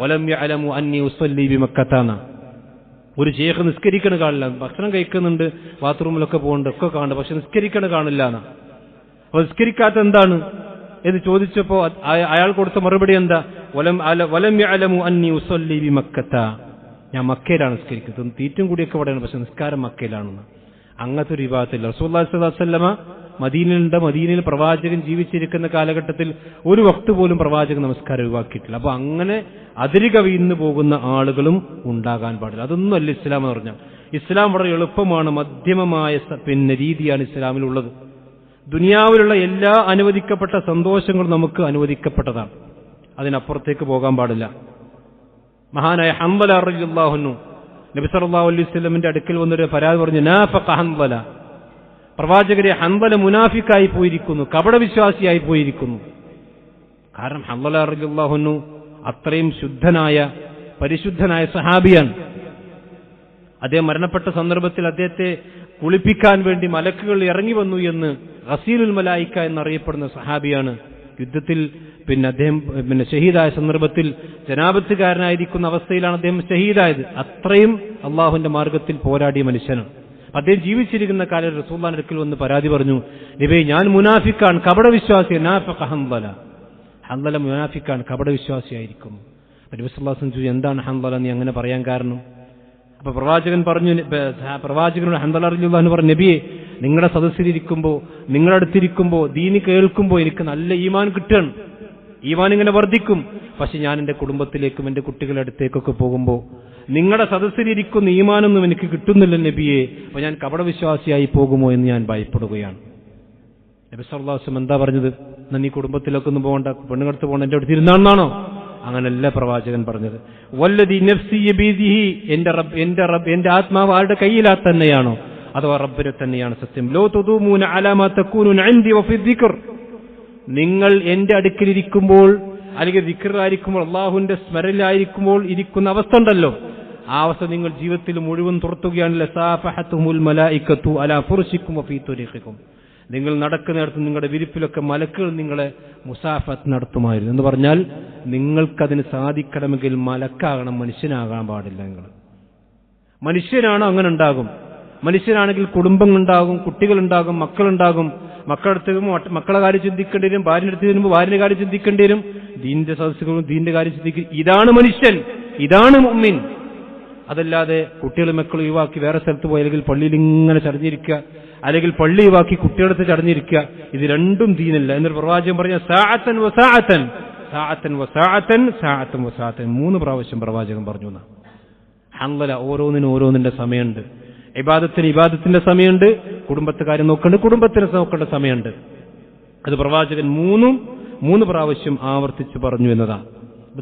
വലം യഅലമു അന്നി ഉസല്ലി ബിമക്കത്താന. ഒരു ശേഖ് നിസ്കരിക്കണ കാണില്ല, ഭക്ഷണം കഴിക്കുന്നുണ്ട്, ബാത്റൂമിലൊക്കെ പോകുന്നുണ്ട്, ഒക്കെ കാണുന്നുണ്ട്, പക്ഷെ നിസ്കരിക്കണ കാണില്ല എന്നാ. അപ്പൊ നിസ്കരിക്കാത്ത എന്താണ് എന്ന് ചോദിച്ചപ്പോ അയാൾ കൊടുത്ത മറുപടി എന്താ? വലം യഅലമു അന്നി ഉസല്ലി ബിമക്കത്ത, ഞാൻ മക്കയിലാണ് നിസ്കരിക്കുന്നത്, തീറ്റും കൂടിയൊക്കെ ഇവിടെയാണ്, പക്ഷെ നിസ്കാരം മക്കയിലാണെന്ന്. അങ്ങനത്തെ ഒരു വിഭാഗത്തില്ല. റസൂലുള്ളാഹി സ്വല്ലല്ലാഹു അലൈഹി വസല്ലമ മദീനയിൽ പ്രവാചകൻ ജീവിച്ചിരിക്കുന്ന കാലഘട്ടത്തിൽ ഒരു വക്ത് പോലും പ്രവാചകൻ നമസ്കാരം ഒഴിവാക്കിയിട്ടില്ല. അപ്പൊ അങ്ങനെ അതിര് കവിയുന്നു പോകുന്ന ആളുകളും ഉണ്ടാകാൻ പാടില്ല. അതൊന്നും അല്ല ഇസ്ലാം എന്ന് പറഞ്ഞാൽ. ഇസ്ലാം വളരെ എളുപ്പമാണ്, മധ്യമമായ രീതിയാണ് ഇസ്ലാമിലുള്ളത്. ദുനിയാവിലുള്ള എല്ലാ അനുവദിക്കപ്പെട്ട സന്തോഷങ്ങളും നമുക്ക് അനുവദിക്കപ്പെട്ടതാണ്, അതിനപ്പുറത്തേക്ക് പോകാൻ പാടില്ല. മഹാനായ ഹംദല റളിയല്ലാഹു അൻഹു നബി സല്ലല്ലാഹു അലൈഹി വസല്ലമിന്റെ അടുക്കൽ വന്നൊരു പരാതി പറഞ്ഞു, നാഫഖ ഹംദല, പ്രവാചകരെ ഹൻദല മുനാഫിക്കായി പോയിരിക്കുന്നു, കപടവിശ്വാസിയായി പോയിരിക്കുന്നു. കാരണം ഹൻദല റളിയല്ലാഹു അൻഹു അത്രയും ശുദ്ധനായ പരിശുദ്ധനായ സഹാബിയാണ്. അദ്ദേഹം മരണപ്പെട്ട സന്ദർഭത്തിൽ അദ്ദേഹത്തെ കുളിപ്പിക്കാൻ വേണ്ടി മലക്കുകൾ ഇറങ്ങി വന്നു എന്ന് ഗസീലുൽ മലായിക്ക എന്നറിയപ്പെടുന്ന സഹാബിയാണ്. യുദ്ധത്തിൽ അദ്ദേഹം ഷഹീദായ സന്ദർഭത്തിൽ ജനാപത്തുകാരനായിരിക്കുന്ന അവസ്ഥയിലാണ് അദ്ദേഹം ഷഹീദായത്. അത്രയും അള്ളാഹുവിന്റെ മാർഗത്തിൽ പോരാടിയ മനുഷ്യനാണ്. അദ്ദേഹം ജീവിച്ചിരിക്കുന്ന കാലത്ത് റസൂലുള്ളാഹിന്റെ അടുക്കൽ വന്ന് പരാതി പറഞ്ഞു, നബിയേ, ഞാൻ മുനാഫിക്കാണ്, കപടവിശ്വാസിയാണ്. നാഫഖ ഹൻദല, ഹൻദല മുനാഫിക്കാണ്, കപടവിശ്വാസിയായിരിക്കുന്നു. നബി സല്ലല്ലാഹു അലൈഹി വസല്ലം ചോദിച്ചു, എന്താണ് ഹൻദല നീ അങ്ങനെ പറയാൻ കാരണം? അപ്പൊ പ്രവാചകനോട് ഹൻദല റളിയല്ലാഹു അൻഹു പറഞ്ഞു, നബിയെ, നിങ്ങളുടെ സദസ്സിലിരിക്കുമ്പോൾ, നിങ്ങളുടെ അടുത്തിരിക്കുമ്പോൾ, ദീനി കേൾക്കുമ്പോൾ എനിക്ക് നല്ല ഈമാൻ കിട്ടുകയാണ്, ഈമാൻ ഇങ്ങനെ വർദ്ധിക്കും. പക്ഷെ ഞാൻ എൻ്റെ കുടുംബത്തിലേക്കും എൻ്റെ കുട്ടികളുടെ അടുത്തേക്കൊക്കെ പോകുമ്പോൾ നിങ്ങളുടെ സദസ്സിലിരിക്കുന്ന ഈമാനൊന്നും എനിക്ക് കിട്ടുന്നില്ല നബിയെ. അപ്പൊ ഞാൻ കപടവിശ്വാസിയായി പോകുമോ എന്ന് ഞാൻ ഭയപ്പെടുകയാണ്. നബി സല്ലല്ലാഹു അലൈഹി വസല്ലം എന്താ പറഞ്ഞത്? നീ കുടുംബത്തിലൊക്കെ ഒന്നും പോകണ്ട, പെണ്ണുങ്ങടുത്ത് പോകണ്ട, എൻ്റെ അടുത്ത് ഇരുന്നാണെന്നാണോ? അങ്ങനല്ല പ്രവാചകൻ പറഞ്ഞത്. വല്ലദി നഫ്സി യബീദിഹി, എൻ്റെ ആത്മാവ് ആരുടെ കയ്യിലാ തന്നെയാണോ, അഥവാ റബ്ബിനെ തന്നെയാണ് സത്യം. ലോ തുദൂമൂന അലാ മാ തകൂനൂന ഇൻദി വഫി ദിക്ർ, നിങ്ങൾ എന്റെ അടുക്കിലിരിക്കുമ്പോൾ അല്ലെങ്കിൽ ദിക്റിലായിരിക്കുമ്പോൾ, അള്ളാഹുവിന്റെ സ്മരണയിലായിരിക്കുമ്പോൾ ഇരിക്കുന്ന അവസ്ഥ ഉണ്ടല്ലോ, ആ അവസ്ഥ നിങ്ങൾ ജീവിതത്തിൽ മുഴുവൻ തുറത്തുകയാണ്. ലസാഫഹത്തുഹുൽ മലായികത്തു അലാ ഫുർശിക്കും വഫീ തുരീഖിക്കും, നിങ്ങൾ നടക്കുന്നിടത്ത് നിങ്ങളുടെ വിരിപ്പിലൊക്കെ മലക്കുകൾ നിങ്ങളെ മുസാഫത്ത് നടത്തുമായിരുന്നു എന്ന് പറഞ്ഞാൽ, നിങ്ങൾക്കതിന് സാധിക്കണമെങ്കിൽ മലക്കാകണം, മനുഷ്യനാകാൻ പാടില്ല. നിങ്ങൾ മനുഷ്യനാണോ അങ്ങനെ ഉണ്ടാകും. മനുഷ്യനാണെങ്കിൽ കുടുംബങ്ങളുണ്ടാകും, കുട്ടികളുണ്ടാകും, മക്കളുണ്ടാകും. മക്കളടുത്ത് മക്കളെ കാര്യം ചിന്തിക്കേണ്ടി വരും, ഭാര്യയുടെ അടുത്ത് വരുമ്പോൾ ഭാര്യയുടെ കാര്യം ചിന്തിക്കേണ്ടി വരും, ദീനിന്റെ സദസ്സുകളും ദീനിന്റെ കാര്യം ചിന്തിക്കും. ഇതാണ് മനുഷ്യൻ, ഇതാണ് മുഅ്മിൻ. അതല്ലാതെ കുട്ടികളും മക്കളും ഒഴിവാക്കി വേറെ സ്ഥലത്ത് പോയി, അല്ലെങ്കിൽ പള്ളിയിൽ ഇങ്ങനെ ചടഞ്ഞിരിക്കുക, അല്ലെങ്കിൽ പള്ളി ഒഴിവാക്കി കുട്ടികളടുത്ത് ചടഞ്ഞിരിക്കുക, ഇത് രണ്ടും ദീനല്ല. എന്നൊരു പ്രവാചകൻ പറഞ്ഞ സാഅത്തൻ വസാഅത്തൻ, സാഅത്തൻ വസാഅത്തൻ, സാഅത്തൻ വസാഅത്തൻ, 3 പ്രാവശ്യം പ്രവാചകൻ പറഞ്ഞു. ഹൻദല ഓരോന്നിനും ഓരോന്നിന്റെ സമയമുണ്ട്. ഇബാദത്തിന്റെ സമയമുണ്ട്, കുടുംബത്തെ കാര്യം നോക്കേണ്ട, കുടുംബത്തിന് നോക്കേണ്ട സമയമുണ്ട്. അത് പ്രവാചകൻ 3 പ്രാവശ്യം ആവർത്തിച്ച് പറഞ്ഞു എന്നതാണ്.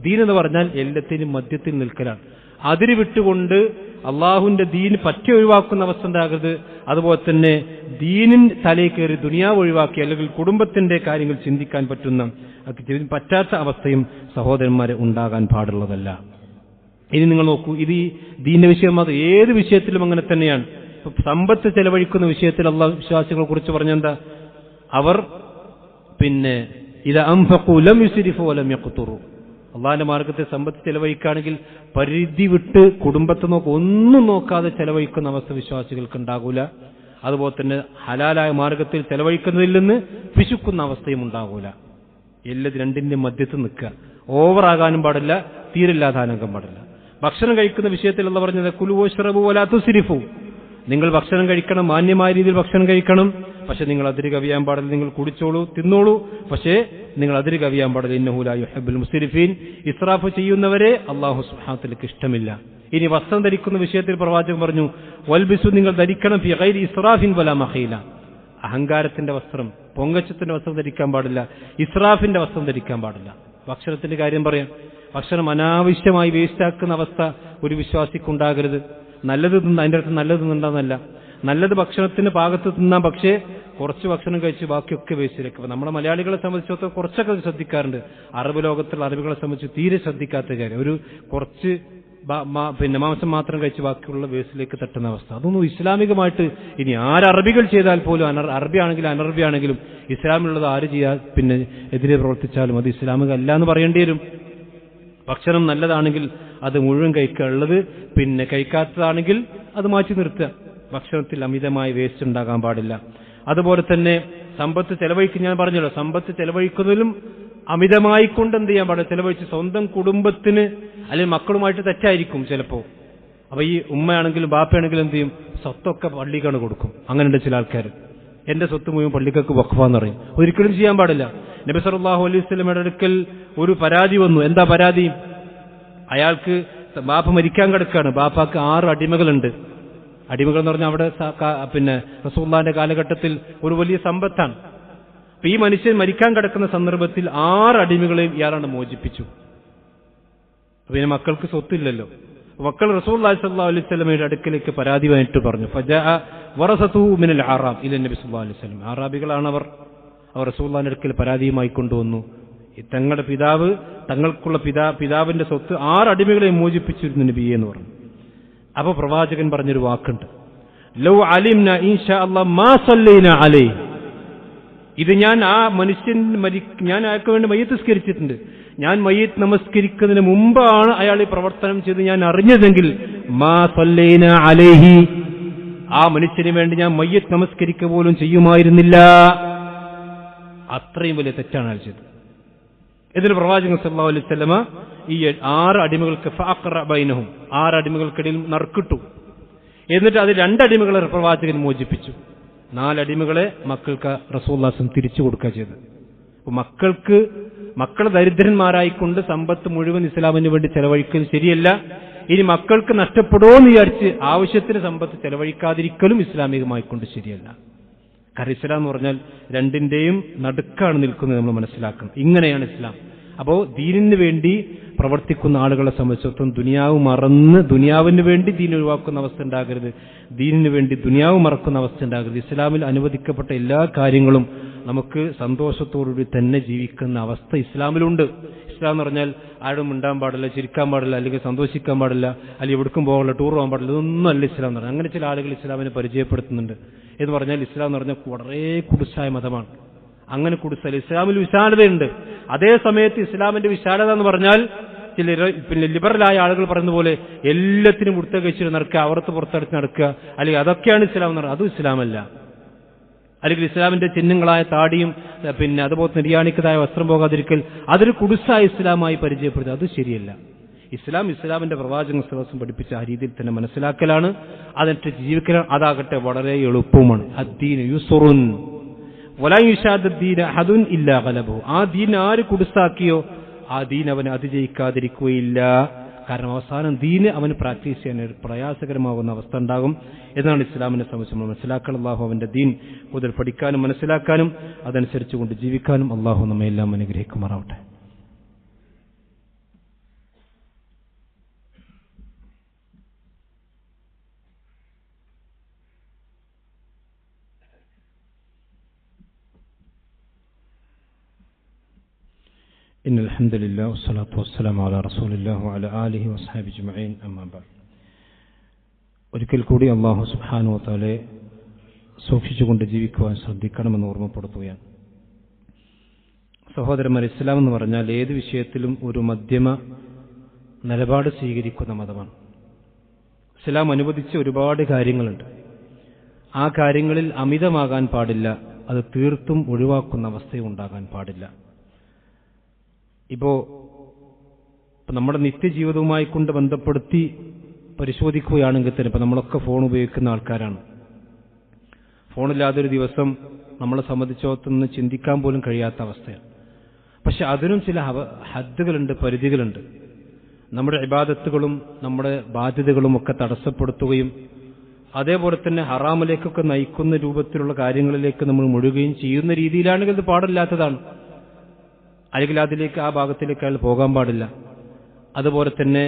ദീൻ എന്ന് പറഞ്ഞാൽ എല്ലാത്തിനും മധ്യത്തിൽ നിൽക്കലാണ്. അതിര് വിട്ടുകൊണ്ട് അള്ളാഹുവിന്റെ ദീൻ പറ്റി ഒഴിവാക്കുന്ന അവസ്ഥ ഉണ്ടാകരുത്. അതുപോലെ തന്നെ ദീനിൻ തലയിൽ കയറി ദുനിയാവ് ഒഴിവാക്കി അല്ലെങ്കിൽ കുടുംബത്തിന്റെ കാര്യങ്ങൾ ചിന്തിക്കാൻ പറ്റാത്ത അവസ്ഥയും സഹോദരന്മാരെ ഉണ്ടാകാൻ പാടുള്ളതല്ല. ഇനി നിങ്ങൾ നോക്കൂ, ഇത് ഈ ദീന്റെ വിഷയം മാത്രം, ഏത് വിഷയത്തിലും അങ്ങനെ തന്നെയാണ്. സമ്പത്ത് ചെലവഴിക്കുന്ന വിഷയത്തിൽ അള്ളാഹു വിശ്വാസികളെ കുറിച്ച് പറഞ്ഞെന്താ? അവർ ഇത് അൻഫഖു ലം യുസ്രിഫു വലം യഖ്തുറു, അള്ളാഹിന്റെ മാർഗത്തിൽ സമ്പത്ത് ചെലവഴിക്കുകയാണെങ്കിൽ പരിധി വിട്ട് കുടുംബത്തെ ഒന്നും നോക്കാതെ ചെലവഴിക്കുന്ന അവസ്ഥ വിശ്വാസികൾക്ക് ഉണ്ടാകൂല. അതുപോലെ തന്നെ ഹലാലായ മാർഗത്തിൽ ചെലവഴിക്കുന്നതിൽ നിന്ന് പിശുക്കുന്ന അവസ്ഥയും ഉണ്ടാകൂല. എല്ലാത്തിനും രണ്ടിന്റെ മധ്യത്തിൽ നിൽക്കുക. ഓവറാകാനും പാടില്ല, തീരില്ലാതാകാനും പാടില്ല. ഭക്ഷണം കഴിക്കുന്ന വിഷയത്തിൽ അല്ലാഹു പറഞ്ഞത് കുലു വശ്റബു വലാ തുസ്രിഫു, നിങ്ങൾ ഭക്ഷണം കഴിക്കണം, മാന്യമായ രീതിയിൽ ഭക്ഷണം കഴിക്കണം, പക്ഷെ നിങ്ങൾ അതിര് കവിയാൻ പാടില്ല. നിങ്ങൾ കുടിച്ചോളൂ, തിന്നോളൂ, പക്ഷേ നിങ്ങൾ അതിര് കവിയാൻ പാടില്ല. ഇന്നഹു ലാ യുഹിബ്ബുൽ മുസ്രിഫീൻ, ഇസ്രാഫ് ചെയ്യുന്നവരെ അല്ലാഹു സുബ്ഹാനഹു വതആലയ്ക്ക് ഇഷ്ടമില്ല. ഇനി വസ്ത്രം ധരിക്കുന്ന വിഷയത്തിൽ പ്രവാചകൻ പറഞ്ഞു, വൽബിസു, നിങ്ങൾ ധരിക്കണം, ഫി ഗൈരി ഇസ്റാഫിൻ വലാ മഖീല, അഹങ്കാരത്തിന്റെ വസ്ത്രം, പൊങ്ങച്ചത്തിന്റെ വസ്ത്രം ധരിക്കാൻ പാടില്ല, ഇസ്രാഫിന്റെ വസ്ത്രം ധരിക്കാൻ പാടില്ല. ഭക്ഷണത്തിന്റെ കാര്യം പറയാം. ഭക്ഷണം അനാവശ്യമായി വേസ്റ്റാക്കുന്ന അവസ്ഥ ഒരു വിശ്വാസിക്കുണ്ടാകരുത്. നല്ലത് തിന്ന, അതിൻ്റെ അടുത്ത് നല്ലത് തിന്നണ്ടെന്നല്ല, നല്ലത് ഭക്ഷണത്തിന് പാകത്ത് തിന്നാം, പക്ഷേ കുറച്ച് ഭക്ഷണം കഴിച്ച് ബാക്കിയൊക്കെ വേസ്റ്റിലേക്ക്. നമ്മുടെ മലയാളികളെ സംബന്ധിച്ചിടത്തോളം കുറച്ചൊക്കെ ശ്രദ്ധിക്കാറുണ്ട്. അറബ് ലോകത്തുള്ള അറബികളെ സംബന്ധിച്ച് തീരെ ശ്രദ്ധിക്കാത്ത കാര്യം, ഒരു കുറച്ച് മാംസം മാത്രം കഴിച്ച് ബാക്കിയുള്ള വേസ്റ്റിലേക്ക് തട്ടുന്ന അവസ്ഥ. അതൊന്നും ഇസ്ലാമികമായിട്ട് ഇനി ആരറബികൾ ചെയ്താൽ പോലും, അറബി ആണെങ്കിലും അനറബി ആണെങ്കിലും, ഇസ്ലാമിലുള്ളത് ആര് ചെയ്യാൻ എതിരെ പ്രവർത്തിച്ചാലും അത് ഇസ്ലാമിക അല്ല എന്ന് പറയേണ്ടി വരും. ഭക്ഷണം നല്ലതാണെങ്കിൽ അത് മുഴുവൻ കഴിക്കുക, ഉള്ളത് കഴിക്കാത്തതാണെങ്കിൽ അത് മാറ്റി നിർത്തുക. ഭക്ഷണത്തിൽ അമിതമായ വേസ്റ്റ് ഉണ്ടാകാൻ പാടില്ല. അതുപോലെ തന്നെ സമ്പത്ത് ചെലവഴിക്കും, ഞാൻ പറഞ്ഞല്ലോ, സമ്പത്ത് ചെലവഴിക്കുന്നതിലും അമിതമായി കൊണ്ട് എന്ത് ചെയ്യാൻ പാടില്ല, ചെലവഴിച്ച് സ്വന്തം കുടുംബത്തിന് അല്ലെങ്കിൽ മക്കളുമായിട്ട് തെറ്റായിരിക്കും ചിലപ്പോൾ. അപ്പൊ ഈ ഉമ്മയാണെങ്കിലും ബാപ്പയാണെങ്കിലും എന്ത് ചെയ്യും, സ്വത്തൊക്കെ പള്ളിക്കാണ് കൊടുക്കും. അങ്ങനെയുണ്ട് ചില ആൾക്കാർ, എന്റെ സ്വത്ത് മുഴുവൻ പള്ളിക്കൊക്കെ വഖഫാന്ന് പറയും. ഒരിക്കലും ചെയ്യാൻ പാടില്ല. നബി സല്ലല്ലാഹു അലൈഹി വസല്ലമയുടെ അടുക്കൽ ഒരു പരാതി വന്നു. എന്താ പരാതി? അയാൾക്ക് ബാപ്പ മരിക്കാൻ കിടക്കുകയാണ്, ബാപ്പാക്ക് 6 അടിമകളുണ്ട്. അടിമകൾ എന്ന് പറഞ്ഞാൽ അവിടെ റസൂലുള്ളാഹിന്റെ കാലഘട്ടത്തിൽ ഒരു വലിയ സമ്പത്താണ്. അപ്പൊ ഈ മനുഷ്യൻ മരിക്കാൻ കിടക്കുന്ന സന്ദർഭത്തിൽ 6 അടിമകളെയും ഇയാളാണ് മോചിപ്പിച്ചു. പിന്നെ മക്കൾക്ക് സ്വത്തില്ലല്ലോ. മക്കൾ റസൂലുള്ളാഹി സ്വല്ലല്ലാഹു അലൈഹി വസല്ലമയുടെ അടുക്കലേക്ക് പരാതിയായിട്ട് പറഞ്ഞു. ഫജാഅ വറസതുഹു മിനൽ അറാബ് ഇല നബി സല്ലല്ലാഹു അലൈഹി വസല്ലം. അറാബികളാണ് അവർ റസൂലുള്ളാഹിന്റെ അടുക്കൽ പരാതിയുമായി കൊണ്ടുവന്നു. തങ്ങളുടെ പിതാവ് തങ്ങൾക്കുള്ള പിതാവിന്റെ സ്വത്ത് 6 അടിമകളെ മോചിപ്പിച്ചിരുന്നു നബിയെ എന്ന് പറഞ്ഞു. അപ്പൊ പ്രവാചകൻ പറഞ്ഞൊരു വാക്കുണ്ട്, ലൗ അലിംന ഇൻഷാ അല്ലാഹ് മാ സല്ലൈന അലൈഹി. ഇത് ഞാൻ ആ മനുഷ്യൻ ഞാൻ അയാൾക്ക് വേണ്ടി മയ്യിത്ത് നമസ്കരിച്ചിട്ടുണ്ട്. ഞാൻ മയ്യിത്ത് നമസ്കരിക്കുന്നതിന് മുമ്പാണ് അയാൾ ഈ പ്രവർത്തനം ചെയ്ത് ഞാൻ അറിഞ്ഞതെങ്കിൽ മാ സല്ലൈന അലൈഹി, ആ മനുഷ്യന് വേണ്ടി ഞാൻ മയ്യിത്ത് നമസ്കരിക്കുക പോലും ചെയ്യുമായിരുന്നില്ല. അത്രയും വലിയ തെറ്റാണ് അയാൾ ചെയ്തത്. ഇതിൽ പ്രവാചകൻ സല്ലല്ലാഹു അലൈഹി വസല്ലമ ഈ 6 അടിമകൾക്ക് ഫഅഖറ ബൈനഹും, 6 അടിമകൾക്കിടയിൽ നറുക്കിട്ടു. എന്നിട്ട് അത് 2 അടിമകളെ പ്രവാചകൻ മോചിപ്പിച്ചു. 4 അടിമകളെ മക്കൾക്ക് റസൂലുള്ളാഹി തിരിച്ചു കൊടുക്കുക ചെയ്തത്. അപ്പൊ മക്കൾ ദരിദ്രന്മാരായിക്കൊണ്ട് സമ്പത്ത് മുഴുവൻ ഇസ്ലാമിന് വേണ്ടി ചെലവഴിക്കൽ ശരിയല്ല. ഇനി മക്കൾക്ക് നഷ്ടപ്പെടുമോന്ന് വിചാരിച്ച് ആവശ്യത്തിന് സമ്പത്ത് ചെലവഴിക്കാതിരിക്കലും ഇസ്ലാമികമായിക്കൊണ്ട് ശരിയല്ല. കാരണം ഇസ്ലാം എന്ന് പറഞ്ഞാൽ രണ്ടിന്റെയും നടുക്കാണ് നിൽക്കുന്നത് നമ്മൾ മനസ്സിലാക്കണം. ഇങ്ങനെയാണ് ഇസ്ലാം. അപ്പോ ദീനിന് വേണ്ടി പ്രവർത്തിക്കുന്ന ആളുകളെ സംബന്ധിച്ചിടത്തോളം ദുനിയാവ് മറന്ന് ദുനിയാവിന് വേണ്ടി ദീൻ ഒഴിവാക്കുന്ന അവസ്ഥ ഉണ്ടാകരുത്, ദീനിന് വേണ്ടി ദുനിയാവ് മറക്കുന്ന അവസ്ഥ ഉണ്ടാകരുത്. ഇസ്ലാമിൽ അനുവദിക്കപ്പെട്ട എല്ലാ കാര്യങ്ങളും നമുക്ക് സന്തോഷത്തോടുകൂടി തന്നെ ജീവിക്കുന്ന അവസ്ഥ ഇസ്ലാമിലുണ്ട്. ഇസ്ലാം എന്ന് പറഞ്ഞാൽ ആരും മിണ്ടാൻ പാടില്ല, ചിരിക്കാൻ പാടില്ല, അല്ലെങ്കിൽ സന്തോഷിക്കാൻ പാടില്ല, അല്ലെങ്കിൽ എവിടേക്കും പോകാനുള്ള ടൂർ പോകാൻ പാടില്ല, ഇതൊന്നും അല്ല ഇസ്ലാം എന്ന് പറഞ്ഞാൽ. അങ്ങനെ ചില ആളുകൾ ഇസ്ലാമിനെ പരിചയപ്പെടുത്തുന്നുണ്ട്. എന്ന് പറഞ്ഞാൽ ഇസ്ലാം എന്ന് പറഞ്ഞാൽ വളരെ കുടുസായ മതമാണ്. അങ്ങനെ കുടുസൽ ഇസ്ലാമിൽ വിശാലതയുണ്ട്. അതേ സമയത്ത് ഇസ്ലാമിന്റെ വിശാലത എന്ന് പറഞ്ഞാൽ ചില ലിബറലായ ആളുകൾ പറയുന്ന പോലെ എല്ലാത്തിനും മുടുത്ത കഴിച്ചിട്ട് നടക്കുക, അവർത്ത് പുറത്തടിച്ച് നടക്കുക, അല്ലെങ്കിൽ അതൊക്കെയാണ് ഇസ്ലാം എന്ന് പറഞ്ഞാൽ അതും ഇസ്ലാമല്ല. അല്ലെങ്കിൽ ഇസ്ലാമിന്റെ ചിഹ്നങ്ങളായ താടിയും അതുപോലെ നിര്യാണിക്കതായ വസ്ത്രം പോകാതിരിക്കൽ അതൊരു കുടുസായ ഇസ്ലാമായി പരിചയപ്പെടുത്തുക, അത് ശരിയല്ല. ഇസ്ലാമിന്റെ പ്രവാചകൻ സല്ലല്ലാഹു പഠിപ്പിച്ച ആ രീതിയിൽ തന്നെ മനസ്സിലാക്കലാണ്, അതിട്ട് ജീവിക്കലാണ്. അതാകട്ടെ വളരെ എളുപ്പമാണ്. അദ്ദീനു യുസ്റുൻ വലാ യുശാദ്ദീന അഹദുൻ ഇല്ലാ ഗലബഹു. ആ ദീൻ ആര് കുടുസാക്കിയോ ആ ദീൻ അവന് അതിജയിക്കാതിരിക്കുകയില്ല. കാരണം അവസാനം ദീന് അവന് പ്രാക്ടീസ് ചെയ്യാൻ ഒരു പ്രയാസകരമാകുന്ന അവസ്ഥ ഉണ്ടാകും എന്നാണ് ഇസ്ലാമിനെ സംബന്ധിച്ച് നമ്മൾ മനസ്സിലാക്കണം. അള്ളാഹു അവന്റെ ദീൻ കൂടുതൽ പഠിക്കാനും മനസ്സിലാക്കാനും അതനുസരിച്ചുകൊണ്ട് ജീവിക്കാനും അള്ളാഹു നമ്മെ എല്ലാം അനുഗ്രഹിക്കുമാറാവട്ടെ. إن الحمد لله والصلاة والسلام على رسول الله وعلى آله وصحبه أجمعين أما بعد. ഒരിക്കൽ കൂടി അല്ലാഹു സുബ്ഹാനഹു വ തആലയെ സൂക്ഷിച്ചുകൊണ്ട് ജീവിക്കുവാൻ ശ്രദ്ധിക്കണമെന്ന് ഓർമ്മപ്പെടുത്തുകയാണ്. സഹോദരന്മാരെ, ഇസ്ലാം എന്ന് പറഞ്ഞാൽ ഏത് വിഷയത്തിലും ഒരു മധ്യമ നിലപാട് സ്വീകരിക്കുന്ന മതമാണ്. ഇസ്ലാം അനുവദിച്ച ഒരുപാട് കാര്യങ്ങളുണ്ട്. ആ കാര്യങ്ങളിൽ അമിതമാകാൻ പാടില്ല, അത് തീർത്തും ഒഴിവാക്കുന്ന അവസ്ഥയുണ്ടാകാൻ പാടില്ല. ഇപ്പോ നമ്മുടെ നിത്യജീവിതവുമായി കൊണ്ട് ബന്ധപ്പെടുത്തി പരിശോധിക്കുകയാണെങ്കിൽ തന്നെ ഇപ്പൊ നമ്മളൊക്കെ ഫോൺ ഉപയോഗിക്കുന്ന ആൾക്കാരാണ്. ഫോണില്ലാതൊരു ദിവസം നമ്മളെ സംബന്ധിച്ചോത്തൊന്ന് ചിന്തിക്കാൻ പോലും കഴിയാത്ത അവസ്ഥയാണ്. പക്ഷെ അതിനും ചില ഹദ്ദുകളുണ്ട്, പരിധികളുണ്ട്. നമ്മുടെ ഇബാദത്തുകളും നമ്മുടെ ബാധ്യതകളും ഒക്കെ തടസ്സപ്പെടുത്തുകയും അതേപോലെ തന്നെ ഹറാമിലേക്കൊക്കെ നയിക്കുന്ന രൂപത്തിലുള്ള കാര്യങ്ങളിലേക്ക് നമ്മൾ മുഴുകുകയും ചെയ്യുന്ന രീതിയിലാണെങ്കിൽ ഇത് പാടില്ലാത്തതാണ്. അല്ലെങ്കിൽ അതിലേക്ക് ആ ഭാഗത്തിലേക്ക് അയാൾ പോകാൻ പാടില്ല. അതുപോലെ തന്നെ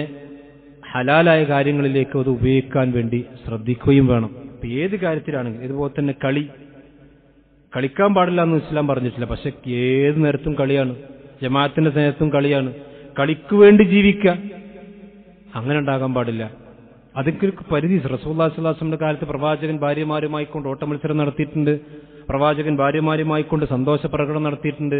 ഹലാലായ കാര്യങ്ങളിലേക്ക് അത് ഉപയോഗിക്കാൻ വേണ്ടി ശ്രദ്ധിക്കുകയും വേണം. ഇപ്പൊ ഏത് കാര്യത്തിലാണെങ്കിലും ഇതുപോലെ തന്നെ കളിക്കാൻ പാടില്ല എന്ന് ഇസ്ലാം പറഞ്ഞിട്ടില്ല. പക്ഷെ ഏത് നേരത്തും കളിയാണ്, ജമാഅത്തിന്റെ നേരത്തും കളിയാണ്. കളിക്കു വേണ്ടി ജീവിക്കുക, അങ്ങനെ ഉണ്ടാകാൻ പാടില്ല. അതൊക്കെ ഒരു പരിധി. റസൂലുള്ളാഹി സ്വല്ലല്ലാഹു അലൈഹി വസല്ലമയുടെ കാലത്ത് പ്രവാചകൻ ഭാര്യമാരുമായി കൊണ്ട് ഓട്ടമത്സരം നടത്തിയിട്ടുണ്ട്. പ്രവാചകൻ ഭാര്യമാരുമായി കൊണ്ട് സന്തോഷ പ്രകടനം നടത്തിയിട്ടുണ്ട്.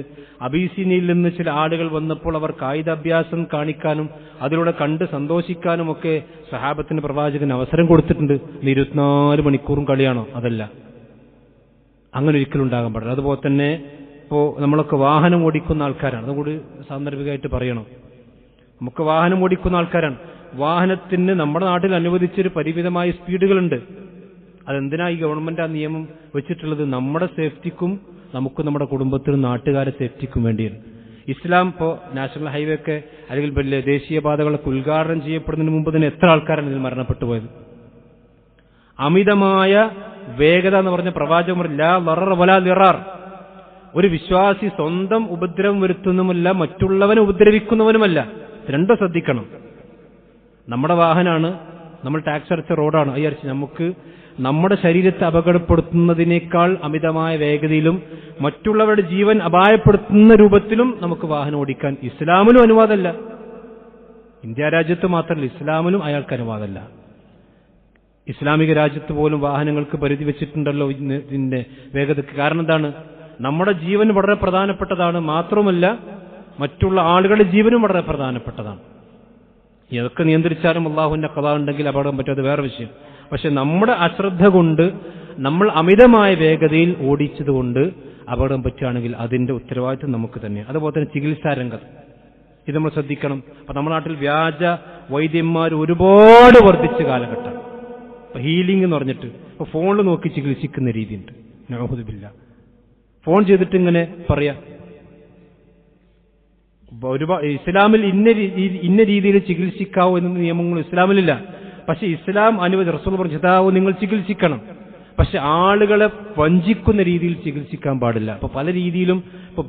അബീസിനിയിൽ നിന്ന് ചില ആളുകൾ വന്നപ്പോൾ അവർ കായികാഭ്യാസം കാണിക്കാനും അതിലൂടെ കണ്ട് സന്തോഷിക്കാനും ഒക്കെ സഹാബത്തിന് പ്രവാചകൻ അവസരം കൊടുത്തിട്ടുണ്ട്. 24 മണിക്കൂറും കളിയാണോ? അതല്ല, അങ്ങനെ ഒരിക്കലും ഉണ്ടാകാൻ പാടില്ല. അതുപോലെ തന്നെ ഇപ്പോൾ നമ്മളൊക്കെ വാഹനം ഓടിക്കുന്ന ആൾക്കാരാണ്. അതുകൂടി സാന്ദർഭികമായിട്ട് പറയണം. നമുക്ക് വാഹനം ഓടിക്കുന്ന ആൾക്കാരാണ്. വാഹനത്തിന് നമ്മുടെ നാട്ടിൽ അനുവദിച്ചൊരു പരിമിതമായ സ്പീഡുകളുണ്ട്. അതെന്തിനാ ഈ ഗവൺമെന്റ് ആ നിയമം വെച്ചിട്ടുള്ളത്? നമ്മുടെ സേഫ്റ്റിക്കും നമുക്കും നമ്മുടെ കുടുംബത്തിനും നാട്ടുകാരുടെ സേഫ്റ്റിക്കും വേണ്ടിയാണ്. ഇസ്ലാം ഇപ്പോൾ നാഷണൽ ഹൈവേ ഒക്കെ അല്ലെങ്കിൽ വലിയ ദേശീയപാതകളൊക്കെ ഉദ്ഘാടനം ചെയ്യപ്പെടുന്നതിന് മുമ്പ് തന്നെ എത്ര ആൾക്കാരാണ് ഇതിൽ മരണപ്പെട്ടു പോയത്? അമിതമായ വേഗത എന്ന് പറഞ്ഞ പ്രവാചകൻ ലാ ലററ വലാ ലിറാർ. ഒരു വിശ്വാസി സ്വന്തം ഉപദ്രവം വരുത്തുന്നതുമല്ല, മറ്റുള്ളവനെ ഉപദ്രവിക്കുന്നവനുമല്ല. രണ്ടും ശ്രദ്ധിക്കണം. നമ്മുടെ വാഹനമാണ്, നമ്മൾ ടാക്സ് അടച്ച റോഡാണ്. അയ്യറിച്ച് നമുക്ക് നമ്മുടെ ശരീരത്തെ അപകടപ്പെടുത്തുന്നതിനേക്കാൾ അമിതമായ വേഗതയിലും മറ്റുള്ളവരുടെ ജീവൻ അപായപ്പെടുത്തുന്ന രൂപത്തിലും നമുക്ക് വാഹനം ഓടിക്കാൻ ഇസ്ലാമിലും അനുവാദമല്ല. ഇന്ത്യ രാജ്യത്ത് മാത്രമല്ല, ഇസ്ലാമിലും അയാൾക്ക് അനുവാദമല്ല. ഇസ്ലാമിക രാജ്യത്ത് പോലും വാഹനങ്ങൾക്ക് പരിധി വെച്ചിട്ടുണ്ടല്ലോ ഇതിന്റെ വേഗതയ്ക്ക്. കാരണം എന്താണ്? നമ്മുടെ ജീവൻ വളരെ പ്രധാനപ്പെട്ടതാണ്, മാത്രമല്ല മറ്റുള്ള ആളുകളുടെ ജീവനും വളരെ പ്രധാനപ്പെട്ടതാണ്. ഇതൊക്കെ നിയന്ത്രിച്ചാലും അള്ളാഹുവിന്റെ ഖദാ ഉണ്ടെങ്കിൽ അപകടം പറ്റും, അത് വേറെ വിഷയം. പക്ഷെ നമ്മുടെ അശ്രദ്ധ കൊണ്ട് നമ്മൾ അമിതമായ വേഗതയിൽ ഓടിച്ചതുകൊണ്ട് അപകടം പറ്റുകയാണെങ്കിൽ അതിന്റെ ഉത്തരവാദിത്വം നമുക്ക് തന്നെയാണ്. അതുപോലെ തന്നെ ചികിത്സാ രംഗത്ത് ഇത് നമ്മൾ ശ്രദ്ധിക്കണം. അപ്പൊ നമ്മുടെ നാട്ടിൽ വ്യാജ വൈദ്യന്മാർ ഒരുപാട് വർദ്ധിച്ച കാലഘട്ടം. ഇപ്പൊ ഹീലിംഗ് എന്ന് പറഞ്ഞിട്ട് ഇപ്പൊ ഫോണിൽ നോക്കി ചികിത്സിക്കുന്ന രീതിയുണ്ട്. നഅൂദുബില്ല. ഫോൺ ചെയ്തിട്ട് ഇങ്ങനെ പറയാ ഒരുപാട് ഇസ്ലാമിൽ ഇന്ന രീതിയിൽ ചികിത്സിക്കാവോ എന്ന നിയമങ്ങൾ ഇസ്ലാമിലില്ല. പക്ഷെ ഇസ്ലാം അനുവദി റസൂൽ പറഞ്ഞു നിങ്ങൾ ചികിത്സിക്കണം. പക്ഷെ ആളുകളെ വഞ്ചിക്കുന്ന രീതിയിൽ ചികിത്സിക്കാൻ പാടില്ല. അപ്പൊ പല രീതിയിലും ഇപ്പൊ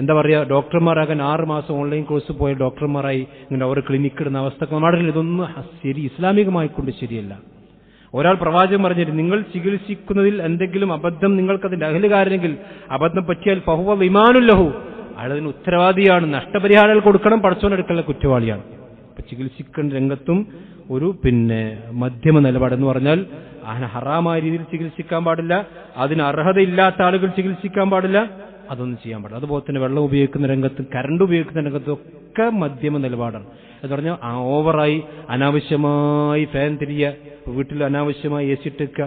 എന്താ പറയാ, ഡോക്ടർമാരാകാൻ 6 മാസം ഓൺലൈൻ കോഴ്സ് പോയ ഡോക്ടർമാരായി ഇങ്ങനെ അവർ ക്ലിനിക്ക് ഇടുന്ന അവസ്ഥ നാട്ടിൽ ഇതൊന്നും ഇസ്ലാമികമായിക്കൊണ്ട് ശരിയല്ല. ഒരാൾ പ്രവാചകൻ പറഞ്ഞിട്ട് നിങ്ങൾ ചികിത്സിക്കുന്നതിൽ എന്തെങ്കിലും അബദ്ധം നിങ്ങൾക്കതിന്റെ അഹലുകാരനെങ്കിൽ അബദ്ധം പറ്റിയാൽ ഫഹുവ ഇമാനുൽ ലഹു, അയാളതിന് ഉത്തരവാദിയാണ്, നഷ്ടപരിഹാരം കൊടുക്കണം, പടച്ചോനെടുക്കലുള്ള കുറ്റവാളിയാണ്. അപ്പൊ ചികിത്സിക്കുന്ന രംഗത്തും ഒരു മധ്യമ നിലപാടെന്ന് പറഞ്ഞാൽ ഹറാമായ രീതിയിൽ ചികിത്സിക്കാൻ പാടില്ല, അതിന് അർഹതയില്ലാത്ത ആളുകൾ ചികിത്സിക്കാൻ പാടില്ല, അതൊന്നും ചെയ്യാൻ പാടില്ല. അതുപോലെ തന്നെ വെള്ളം ഉപയോഗിക്കുന്ന രംഗത്തും കറണ്ട് ഉപയോഗിക്കുന്ന രംഗത്തും ഒക്കെ മധ്യമ നിലപാടാണ്. എന്ന് പറഞ്ഞാൽ ഓവറായി അനാവശ്യമായി ഫാൻ തിരിയുക, വീട്ടിൽ അനാവശ്യമായി AC ഇട്ടേക്കുക.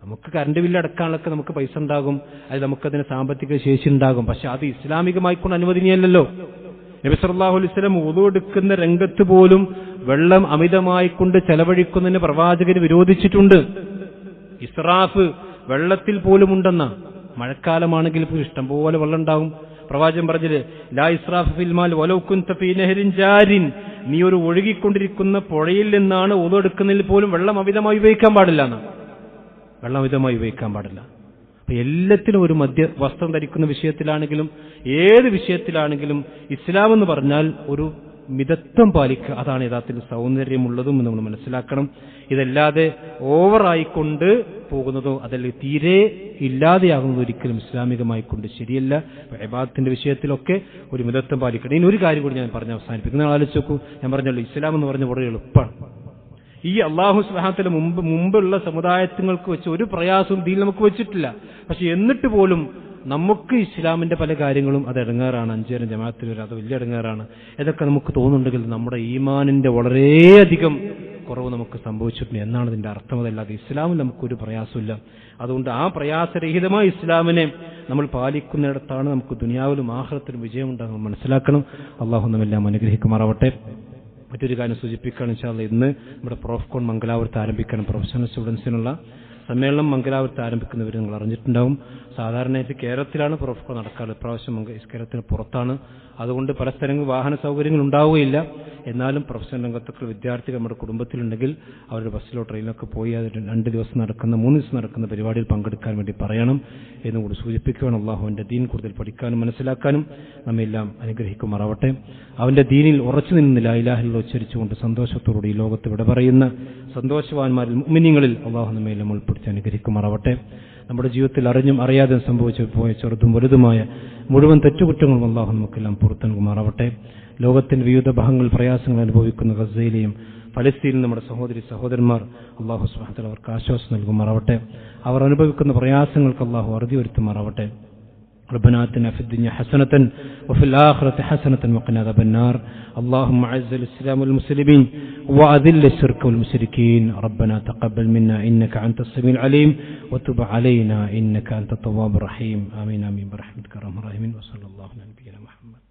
നമുക്ക് കറണ്ട് ബില്ല് അടക്കാനൊക്കെ നമുക്ക് പൈസ ഉണ്ടാകും, അത് നമുക്കതിന് സാമ്പത്തിക ശേഷി ഉണ്ടാകും. പക്ഷെ അത് ഇസ്ലാമികമായിക്കൊണ്ട് അനുവദനീയമല്ലല്ലോ. നബി സല്ലല്ലാഹു അലൈഹി വസല്ലം വുളു എടുക്കുന്ന രംഗത്ത് പോലും വെള്ളം അമിതമായി കൊണ്ട് ചെലവഴിക്കുന്നതിന് പ്രവാചകന് വിരോധിച്ചിട്ടുണ്ട്. ഇസ്രാഫ് വെള്ളത്തിൽ പോലും ഉണ്ടെന്ന. മഴക്കാലമാണെങ്കിൽ ഇഷ്ടം പോലെ വെള്ളം ഉണ്ടാകും. പ്രവാചകൻ പറഞ്ഞത് ലാ ഇസ്രാഫ് ഫിൽ മാൽ വലൗ കുൻത ഫീ നഹരിൻ ജാരിൻ, നീ ഒരു ഒഴുകിക്കൊണ്ടിരിക്കുന്ന പുഴയിൽ നിന്നാണ് വുളു എടുക്കുന്നതിൽ പോലും വെള്ളം അമിതമായി ഉപയോഗിക്കാൻ പാടില്ല എന്നാണ്. വെള്ളം അമിതമായി ഉപയോഗിക്കാൻ പാടില്ല. അപ്പൊ എല്ലാത്തിനും ഒരു വസ്ത്രം ധരിക്കുന്ന വിഷയത്തിലാണെങ്കിലും ഏത് വിഷയത്തിലാണെങ്കിലും ഇസ്ലാം എന്ന് പറഞ്ഞാൽ ഒരു മിതത്വം പാലിക്കുക, അതാണ് യഥാർത്ഥത്തിൽ സൗന്ദര്യമുള്ളതും നമ്മൾ മനസ്സിലാക്കണം. ഇതല്ലാതെ ഓവറായിക്കൊണ്ട് പോകുന്നതോ അതല്ലെങ്കിൽ തീരെ ഇല്ലാതെയാകുന്നതോ ഒരിക്കലും ഇസ്ലാമികമായിക്കൊണ്ട് ശരിയല്ല. ഇബാദത്തിന്റെ വിഷയത്തിലൊക്കെ ഒരു മിതത്വം പാലിക്കണം. ഇനി ഒരു കാര്യം കൂടി ഞാൻ പറഞ്ഞ് അവസാനിപ്പിക്കും. നിങ്ങൾ ആലോചിച്ച് നോക്കൂ, ഞാൻ പറഞ്ഞല്ലോ ഇസ്ലാം എന്ന് പറഞ്ഞ വളരെ എളുപ്പമാണ്. ഈ അള്ളാഹു സുബ്ഹാനഹു വ തആല മുമ്പുള്ള സമുദായങ്ങൾക്ക് വെച്ച് ഒരു പ്രയാസവും ദീൻ നമുക്ക് വെച്ചിട്ടില്ല. പക്ഷെ എന്നിട്ട് പോലും നമുക്ക് ഇസ്ലാമിന്റെ പല കാര്യങ്ങളും അത് ഇടങ്ങേറാണ്. 5 നേരം ജമാഅത്തിൽ വരും, അത് വലിയ ഇടങ്ങേറാണ്. ഇതൊക്കെ നമുക്ക് തോന്നുന്നുണ്ടെങ്കിൽ നമ്മുടെ ഈമാനിന്റെ വളരെയധികം കുറവ് നമുക്ക് സംഭവിച്ചിട്ടുണ്ട് എന്നാണ് ഇതിന്റെ അർത്ഥം. അതല്ലാതെ ഇസ്ലാമിൽ നമുക്കൊരു പ്രയാസമില്ല. അതുകൊണ്ട് ആ പ്രയാസരഹിതമായ ഇസ്ലാമിനെ നമ്മൾ പാലിക്കുന്നിടത്താണ് നമുക്ക് ദുനിയാവിലും ആഖിറത്തിലും വിജയമുണ്ടാകും മനസ്സിലാക്കണം. അള്ളാഹു നമ്മെല്ലാം അനുഗ്രഹിക്കുമാറാവട്ടെ. മറ്റൊരു കാര്യം സൂചിപ്പിക്കുകയാണ്, ഇൻഷാ അല്ലാഹ് ഇന്ന് നമ്മുടെ പ്രോഫ്കോൺ മംഗലാപുരത്ത് ആരംഭിക്കണം. പ്രൊഫഷണൽ സ്റ്റുഡൻസിനുള്ള സമ്മേളനം മംഗലാപുരത്ത് ആരംഭിക്കുന്നവർ നിങ്ങൾ അറിഞ്ഞിട്ടുണ്ടാവും. സാധാരണയായിട്ട് കേരളത്തിലാണ് പ്രോഫ്കോൺ നടക്കാറ്, ഇപ്രാവശ്യം കേരളത്തിന് പുറത്താണ്. അതുകൊണ്ട് പല സ്ഥലങ്ങളിൽ വാഹന സൗകര്യങ്ങൾ ഉണ്ടാവുകയില്ല. എന്നാലും പ്രൊഫഷണൽ രംഗത്തൊക്കെ വിദ്യാർത്ഥികൾ നമ്മുടെ കുടുംബത്തിലുണ്ടെങ്കിൽ അവരുടെ ബസ്സിലോ ട്രെയിനിലൊക്കെ പോയി അത് 2 ദിവസം നടക്കുന്ന 3 ദിവസം നടക്കുന്ന പരിപാടിയിൽ പങ്കെടുക്കാൻ വേണ്ടി പറയണം എന്നുകൂടി സൂചിപ്പിക്കുകയാണ്. അള്ളാഹുവിന്റെ ദീൻ കൂടുതൽ പഠിക്കാനും മനസ്സിലാക്കാനും നമ്മെല്ലാം അനുഗ്രഹിക്കുമാറാവട്ടെ. അവന്റെ ദീനിൽ ഉറച്ചു നിന്ന് ലാ ഇലാഹ ഇല്ലല്ലാഹ് ഉച്ചരിച്ചുകൊണ്ട് സന്തോഷത്തോടുകൂടി ഈ ലോകത്ത് വിട പറയുന്ന സന്തോഷവാന്മാരിൽ മുഅ്മിനീങ്ങളിൽ അള്ളാഹു നമ്മെല്ലാം ഉൾപ്പെടുത്തി അനുഗ്രഹിക്കുമാറാവട്ടെ. നമ്മുടെ ജീവിതത്തിൽ അറിഞ്ഞും അറിയാതെ സംഭവിച്ചു പോയ ചെറുതും വലുതുമായ മുഴുവൻ തെറ്റുകുറ്റങ്ങളും അള്ളാഹു നമുക്കെല്ലാം പുറത്തു നൽകുമാറാവട്ടെ. ലോകത്തിന്റെ വിവിധ ഭാഗങ്ങളിൽ പ്രയാസങ്ങൾ അനുഭവിക്കുന്ന ഗസയിലെയും ഫലസ്തീനിൽ നമ്മുടെ സഹോദരന്മാർ അള്ളാഹു സുബ്ഹാനഹു വ തആല അവർക്ക് ആശ്വാസം നൽകുമാറാവട്ടെ. അവർ അനുഭവിക്കുന്ന പ്രയാസങ്ങൾക്ക് അള്ളാഹു അറുതി വരുത്തുമാറാവട്ടെ. ربنا آتنا في الدنيا حسنة وفي الآخرة حسنة وقنا عذاب النار. اللهم أعز الإسلام والمسلمين وأذل الشرك والمشركين. ربنا تقبل منا إنك أنت السميع العليم وتب علينا إنك أنت التواب الرحيم. آمين آمين برحمتك يا أرحم الراحمين. وصلى الله على نبينا محمد.